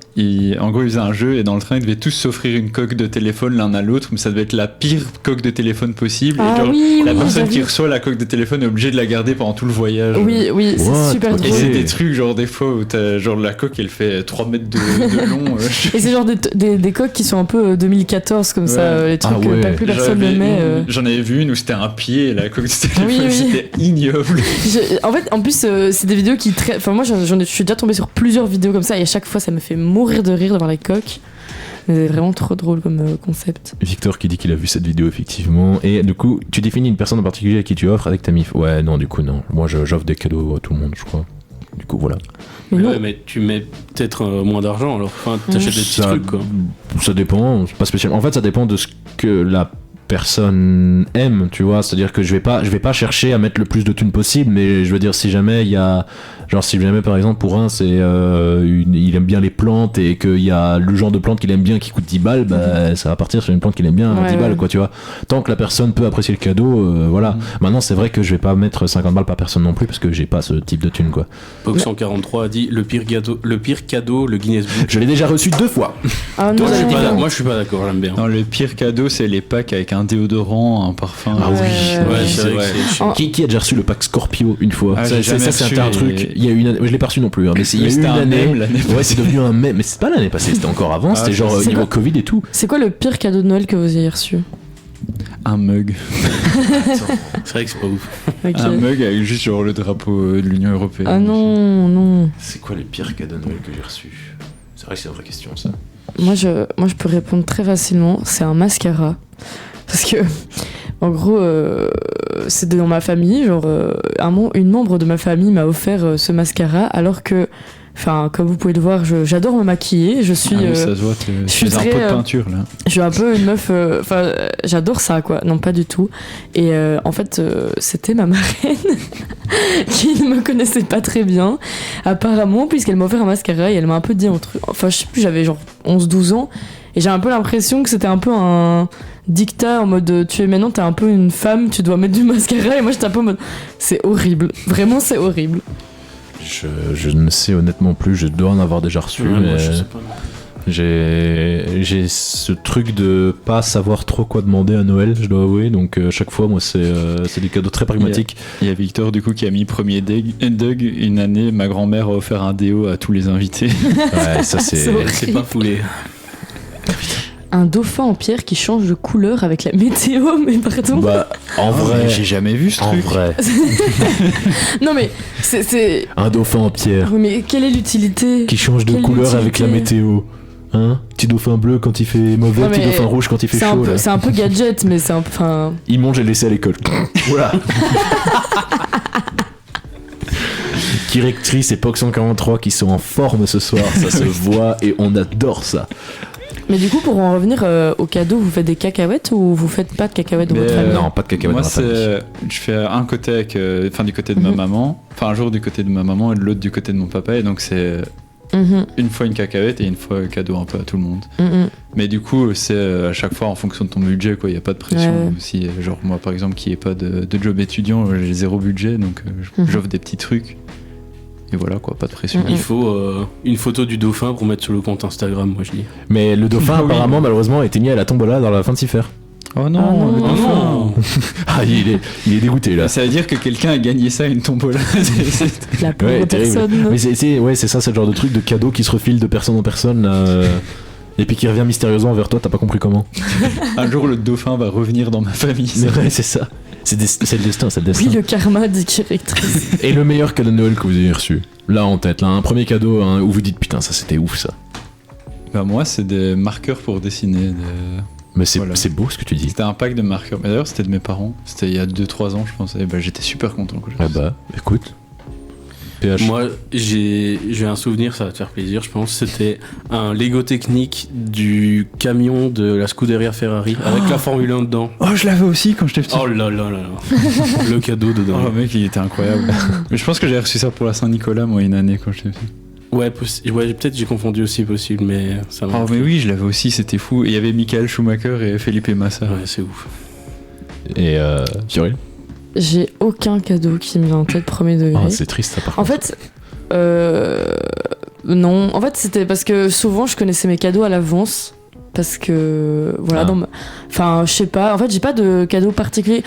en gros ils faisaient un jeu, et dans le train ils devaient tous s'offrir une coque de téléphone l'un à l'autre, mais ça devait être la pire coque de téléphone possible, et genre, la personne qui reçoit la coque de téléphone est obligée de la garder pendant tout le voyage. Oui, c'est super drôle. Et c'est des trucs genre des fois où t'as genre la coque elle fait 3 mètres de long. Et c'est genre des coques qui sont un peu 2014 comme ça, les trucs que plus personne ne met. J'en avais vu une où c'était un pied, et la coque de téléphone c'était ignoble. En plus c'est des vidéos qui enfin moi je suis déjà tombée sur plusieurs vidéos comme ça, et à chaque fois ça me fait mourir de rire de voir les coques. C'est vraiment trop drôle comme concept. Victor qui dit qu'il a vu cette vidéo effectivement. Et du coup tu définis une personne en particulier à qui tu offres avec ta mif? Ouais, non, du coup non, moi j'offre des cadeaux à tout le monde, je crois. Du coup voilà. Mais tu mets peut-être moins d'argent alors, enfin t'achètes des petits trucs quoi. Ça dépend, c'est pas spécialement. En fait ça dépend de ce que la personne aime, tu vois, c'est-à-dire que je vais pas chercher à mettre le plus de thunes possible, mais je veux dire, si jamais il y a, genre si jamais par exemple pour un c'est il aime bien les plantes, et qu'il y a le genre de plante qu'il aime bien qui coûte 10 balles, ça va partir sur une plante qu'il aime bien à 10 balles quoi, tu vois, tant que la personne peut apprécier le cadeau, voilà. Maintenant c'est vrai que je vais pas mettre 50 balles par personne non plus, parce que j'ai pas ce type de thunes quoi. Pox 143 a dit le pire cadeau, le Guinness Book. Je l'ai déjà reçu 2 fois. Ah, non, moi je suis pas d'accord, j'aime bien. Non, le pire cadeau c'est les packs avec un déodorant, un parfum. Ah oui, ouais, c'est vrai. Qui a déjà reçu le pack Scorpio une fois? Ça c'était un truc. Il y a une année, je l'ai pas reçu non plus, hein, mais il y a eu une année. Ouais, c'est devenu un mème, mais c'est pas l'année passée, c'était encore avant, c'était genre niveau Covid et tout. C'est quoi le pire cadeau de Noël que vous ayez reçu? Un mug. C'est vrai que c'est pas ouf. Okay. Un mug avec juste genre le drapeau de l'Union Européenne. Ah non. C'est quoi les pires cadeaux de Noël que j'ai reçus? C'est vrai que c'est une vraie question ça. Moi je peux répondre très facilement, c'est un mascara. Parce que, en gros, c'est dans ma famille, genre, une membre de ma famille m'a offert ce mascara, alors que, enfin, comme vous pouvez le voir, j'adore me maquiller, je suis... ça se voit, je suis un pot de peinture, là. Je suis un peu une meuf, enfin, j'adore ça, quoi. Non, pas du tout. Et en fait, c'était ma marraine, qui ne me connaissait pas très bien, apparemment, puisqu'elle m'a offert un mascara, et elle m'a un peu dit un truc... Enfin, je sais plus, j'avais genre 11-12 ans, et j'ai un peu l'impression que c'était un peu un dictat en mode t'es un peu une femme, tu dois mettre du mascara, et moi j'étais un peu en mode c'est horrible, vraiment c'est horrible. Je ne sais honnêtement plus, je dois en avoir déjà reçu, mais moi, je sais pas. J'ai ce truc de pas savoir trop quoi demander à Noël, je dois avouer, donc chaque fois moi c'est des cadeaux très pragmatiques. Il y a Victor du coup qui a mis premier Doug, une année ma grand-mère a offert un déo à tous les invités. Ouais, ça c'est pas foulé. un dauphin en pierre qui change de couleur avec la météo, mais pardon. Bah, en vrai, j'ai jamais vu ce en truc. vrai. Non mais c'est... Un dauphin en pierre Oui, mais quelle est l'utilité? qui change de Quelle couleur avec la utilité météo. Hein? Petit dauphin bleu quand il fait mauvais, Ouais, petit mais dauphin rouge quand il fait C'est un, chaud. peu, Là. c'est un peu gadget, mais c'est un peu... Enfin... Il mange et laissé à l'école. Voilà. Directrice époque 143 qui sont en forme ce soir, ça se voit et on adore ça. Mais du coup, pour en revenir au cadeau, vous faites des cacahuètes ou vous faites pas de cacahuètes dans Mais, votre famille? Non, pas de cacahuètes Moi, dans la famille. je fais un côté avec, du côté de ma maman, enfin un jour du côté de ma maman et l'autre du côté de mon papa, et donc c'est Mhm, une fois une cacahuète et une fois cadeau un peu à tout le monde. mhm. Mais du coup, c'est à chaque fois en fonction de ton budget, quoi. Il n'y a pas de pression. Ouais. Si, genre, moi, par exemple, qui n'ai pas de job étudiant, j'ai 0 budget, donc j'offre des petits trucs. Et voilà, quoi, pas de pression. Il faut une photo du dauphin pour mettre sur le compte Instagram, moi je dis. Mais le dauphin, Oui. apparemment, malheureusement, a été mis à la tombola dans la fin de Cipher. Oh non, Ah non. le dauphin. non. Ah, il est dégoûté là. Ça veut dire que quelqu'un a gagné ça, une tombola. La pauvre Ouais, terrible. personne. Mais c'est ça, c'est le genre de truc de cadeau qui se refile de personne en personne là. Et puis qui revient mystérieusement vers toi, t'as pas compris comment. Un jour, le dauphin va revenir dans ma famille. Mais ouais, c'est ça. C'est le destin, c'est le destin. Oui, le karma dit directrice. Et le meilleur cadeau de Noël que vous ayez reçu. Là en tête, là, un premier cadeau hein, où vous dites putain, ça c'était ouf ça. Bah, moi, c'est des marqueurs pour dessiner. Mais c'est Voilà. c'est beau ce que tu dis. C'était un pack de marqueurs. Mais d'ailleurs, c'était de mes parents. C'était il y a 2-3 ans, je pense. Et bah, j'étais super content. Quand j'ai Ah fait ça. bah, écoute. PH. Moi, j'ai un souvenir, ça va te faire plaisir, je pense. C'était un Lego technique du camion de la Scuderia Ferrari avec la Formule 1 dedans. Oh, je l'avais aussi quand j'étais petit. Oh là là là là. Le cadeau dedans. Oh, mec, il était incroyable. Mais je pense que j'ai reçu ça pour la Saint-Nicolas, moi, une année quand j'étais petit. Ouais, ouais, peut-être j'ai confondu aussi possible, mais ça m'a. Oh, mais oui, je l'avais aussi, c'était fou. Et il y avait Michael Schumacher et Felipe Massa. Ouais, c'est ouf. Et Cyril. J'ai aucun cadeau qui me vient en tête premier degré. Ah, c'est triste ça par En contre. fait, non. En fait, c'était parce que souvent je connaissais mes cadeaux à l'avance. Parce que, voilà, Ah. enfin, je sais pas. En fait, j'ai pas de cadeau particulier.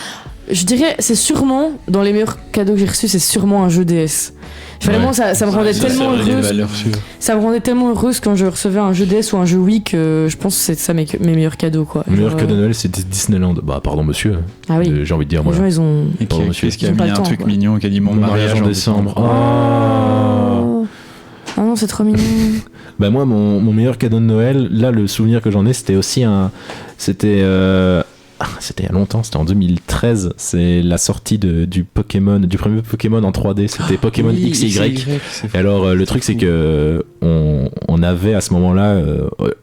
Je dirais, c'est sûrement, dans les meilleurs cadeaux que j'ai reçus, c'est sûrement un jeu DS. Vraiment, Ouais. ça me rendait Ça, tellement c'est les heureuse. valeurs sûres. Ça me rendait tellement heureuse quand je recevais un jeu DS ou un jeu Wii que je pense que c'est ça mes meilleurs cadeaux, quoi. Le meilleur Genre, cadeau de Noël c'était Disneyland. Bah pardon monsieur. Ah oui. J'ai envie de dire Les moi. gens, ils ont. Et Pardon, monsieur. qui a Ils ont pas mis le un temps, truc quoi. mignon, qui a dit mon mariage en décembre. Oh. Ah non, c'est trop mignon. Bah moi mon meilleur cadeau de Noël, là le souvenir que j'en ai c'était aussi c'était il y a longtemps, c'était en 2013, c'est la sortie du Pokémon, du premier Pokémon en 3D, c'était Pokémon Oui, X et Y. c'est fou. Et alors le truc c'est que on avait à ce moment-là,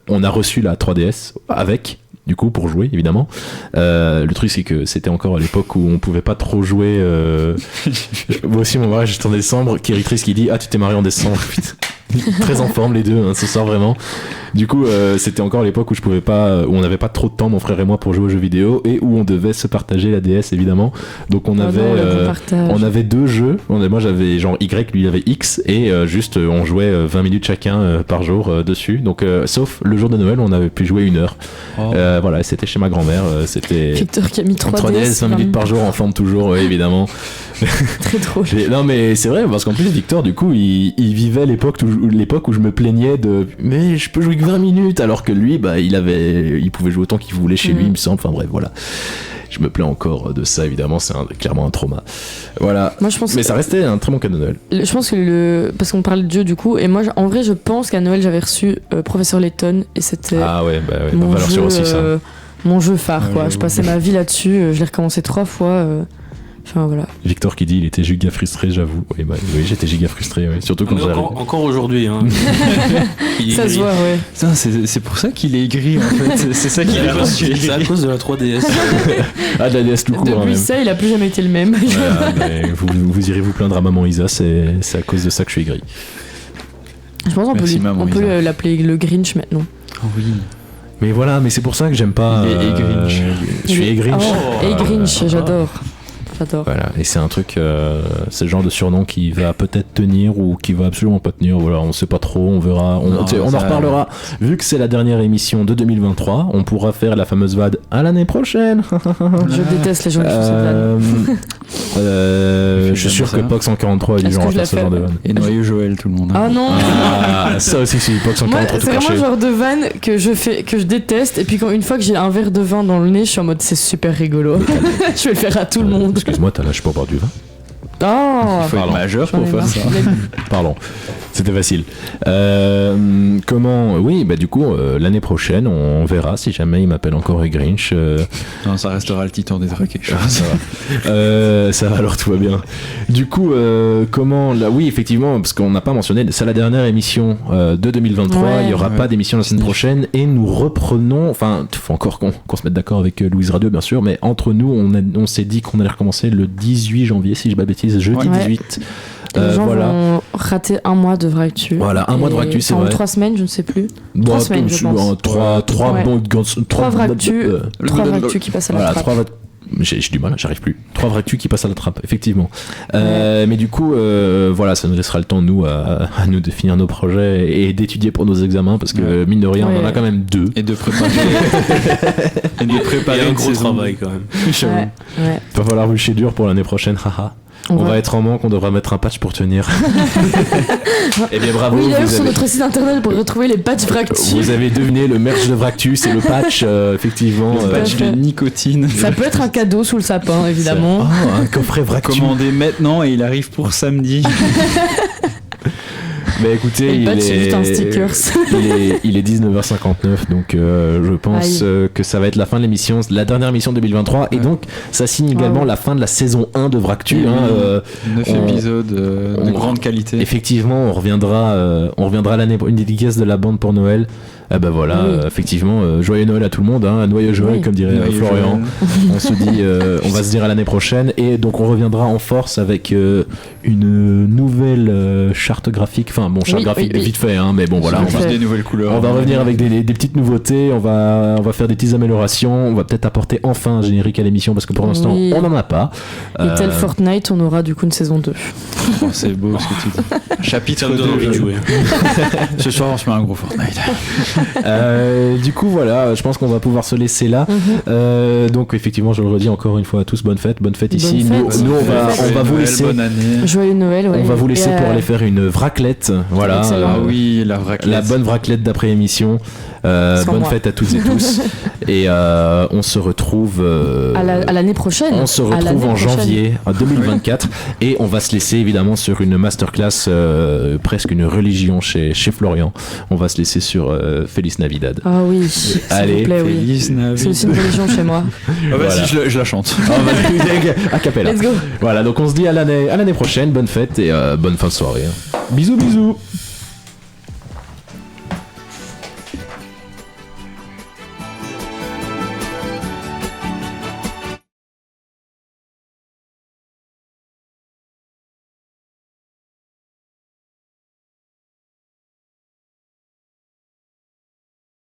on a reçu la 3DS avec. Du coup, pour jouer, évidemment. Le truc, c'est que c'était encore à l'époque où on pouvait pas trop jouer. Moi aussi, mon mariage, j'étais en décembre. Kéritrice qui dit ah, tu t'es marié en décembre. Putain. Très en forme, les deux, hein, ce soir, vraiment. Du coup, c'était encore à l'époque où je pouvais pas, où on n'avait pas trop de temps, mon frère et moi, pour jouer aux jeux vidéo et où on devait se partager la DS, évidemment. Donc, on avait deux jeux. Moi, j'avais genre Y, lui, il avait X et juste, on jouait 20 minutes chacun par jour dessus. Donc, sauf le jour de Noël, on avait pu jouer 1 heure. Oh. Voilà, c'était chez ma grand-mère. C'était Victor qui a mis 3DS. 5 minutes par jour en forme toujours, ouais, évidemment. Très drôle. Non mais c'est vrai parce qu'en plus Victor du coup il vivait l'époque où je me plaignais de mais je peux jouer que 20 minutes alors que lui bah il pouvait jouer autant qu'il voulait chez lui il me semble, enfin bref voilà. Je me plains encore de ça évidemment, c'est clairement un trauma. Voilà. Moi, je pense Mais ça restait un très bon cadeau de Noël. Je pense que parce qu'on parlait de jeu du coup, et moi en vrai je pense qu'à Noël j'avais reçu Professeur Layton et c'était Ah ouais, bah ouais, mon valeur jeu, sûre aussi ça. mon jeu phare quoi. Ouais, Je passais ma vie là-dessus, je l'ai recommencé 3 fois. Enfin voilà. Victor qui dit il était giga frustré, j'avoue. Oui, bah, oui j'étais giga frustré, ouais. Surtout quand j'arrive. Encore aujourd'hui, hein. Ça se voit, ouais. Putain, c'est pour ça qu'il est aigri en fait. C'est ça qu'il est reçu. C'est à cause de la 3DS. Ah de la DS tout court. hein, Depuis même. ça, il a plus jamais été le même. Voilà, mais vous irez vous plaindre à maman Isa, c'est à cause de ça que je suis aigri. Je pense qu'on Merci, maman on peut Isa. l'appeler le Grinch maintenant. Oh oui. Mais voilà, mais c'est pour ça que j'aime pas. Il est Grinch. Je suis Grinch. Oh, et Grinch, j'adore. j'adore. Voilà, et c'est un truc, c'est le genre de surnom qui va peut-être tenir ou qui va absolument pas tenir. Voilà, on sait pas trop, on verra. On en reparlera. Vu que c'est la dernière émission de 2023, on pourra faire la fameuse VAD à l'année prochaine. Je déteste les gens qui font cette vanne. Je suis sûr que POC 143 est du Est-ce genre que à je la faire ce fais genre de vanne. Et Noyeux Joël, tout le monde. Ah non. Ah, ça aussi, c'est POC Moi, 143 tout c'est vraiment caché. le genre de vanne que je déteste, et puis quand une fois que j'ai un verre de vin dans le nez, je suis en mode c'est super rigolo. Je vais le faire à tout le monde. Excuse-moi, t'as l'âge pour boire du vin. Oh, Il faut être majeur j'en pour ai faire marre. ça. Pardon, c'était facile. Comment oui, bah du coup, l'année prochaine, on verra si jamais il m'appelle encore Grinch. Non, ça restera le titre des trucs. Ça va. Ça va, alors tout va bien. Du coup, comment là, oui, effectivement, parce qu'on n'a pas mentionné, c'est la dernière émission de 2023. Ouais. Il n'y aura pas d'émission la semaine prochaine et nous reprenons. Enfin, il faut encore qu'on se mette d'accord avec Louise Radio, bien sûr, mais entre nous, on s'est dit qu'on allait recommencer le 18 janvier, si je ne dis pas bêtise, jeudi Ouais. 18. Les gens Voilà. vont rater un mois de Vractu. Voilà, un mois de Vractu, c'est Enfin, ou vrai. 3 semaines, je ne sais plus. Bon, 3 semaines, je pense. Trois Ouais. bons 3 Vractu, 3 Vractu qui passent à la Voilà, trappe. j'ai du mal, j'arrive plus. 3 Vractu qui passent à la trappe, effectivement. Mais du coup, voilà, ça nous laissera le temps, nous, à nous de finir nos projets et d'étudier pour nos examens, parce que, mine de rien, on en a quand même 2. Et de préparer. et de préparer Il y a un une gros saison. travail quand même. Ouais, ouais. Il va falloir rucher dur pour l'année prochaine, haha. On va être en manque, on devra mettre un patch pour tenir. Eh bien, bravo. Oui, d'ailleurs, vous sur avez- notre site internet pour retrouver les patchs Vractu. Vous avez deviné le merch de Vractu, c'est le patch, effectivement. Le patch de nicotine. Ça peut être un cadeau sous le sapin, évidemment. Oh, un coffret Vractu. Commandé maintenant et il arrive pour samedi. Mais écoutez, Et le il patch, c'est juste un est... stickers. il est 19h59, donc je pense que ça va être la fin de l'émission, la dernière émission de 2023, et donc ça signe également la fin de la saison 1 de Vractu. Oui, hein, 9 on- épisodes de on- grande qualité. Effectivement, on reviendra l'année, une dédicace de la bande pour Noël. Ah bah voilà, Oui. Effectivement, joyeux Noël à tout le monde, hein, noyeux Joël, Oui. comme dirait Noyeux Florian. Joël. On se dit, on va se dire à l'année prochaine, et donc on reviendra en force avec une nouvelle charte graphique, enfin bon, charte Oui, graphique oui, oui. vite fait, hein, mais bon voilà, on Juste va, des nouvelles couleurs. on va revenir avec des petites nouveautés, on va faire des petites améliorations, on va peut-être apporter enfin un générique à l'émission, parce que pour l'instant Oui. on n'en a pas. Et tel Fortnite, on aura du coup une saison 2. Oh, c'est beau ce que tu dis. Chapitre Ça me donne envie de 2. jouer. Ce soir, on se met un gros Fortnite. Du coup voilà, je pense qu'on va pouvoir se laisser là. Donc effectivement, je le redis encore une fois à tous, bonne fête ici. Bonne Nous, fête. nous, on va Joyeux vous Noël, laisser. Bonne année. Joyeux Noël, ouais. On va vous laisser Et, pour aller faire une vraclette, voilà, Excellent. Ah oui, la vraie la bonne vraclette d'après émission. Sans Bonne moi. fête à toutes et tous. Et on se retrouve. à l'année prochaine. On se À retrouve l'année en prochaine. janvier 2024 et on va se laisser évidemment sur une masterclass, presque une religion chez Florian. On va se laisser sur Feliz Navidad. Ah oui, s'il Allez, vous plaît, oui. Feliz Navidad. C'est aussi une religion chez moi. Ah bah Voilà. si, je la chante. A cappella. Let's go. Voilà, donc on se dit à l'année prochaine. Bonne fête et bonne fin de soirée. Bisous, bisous.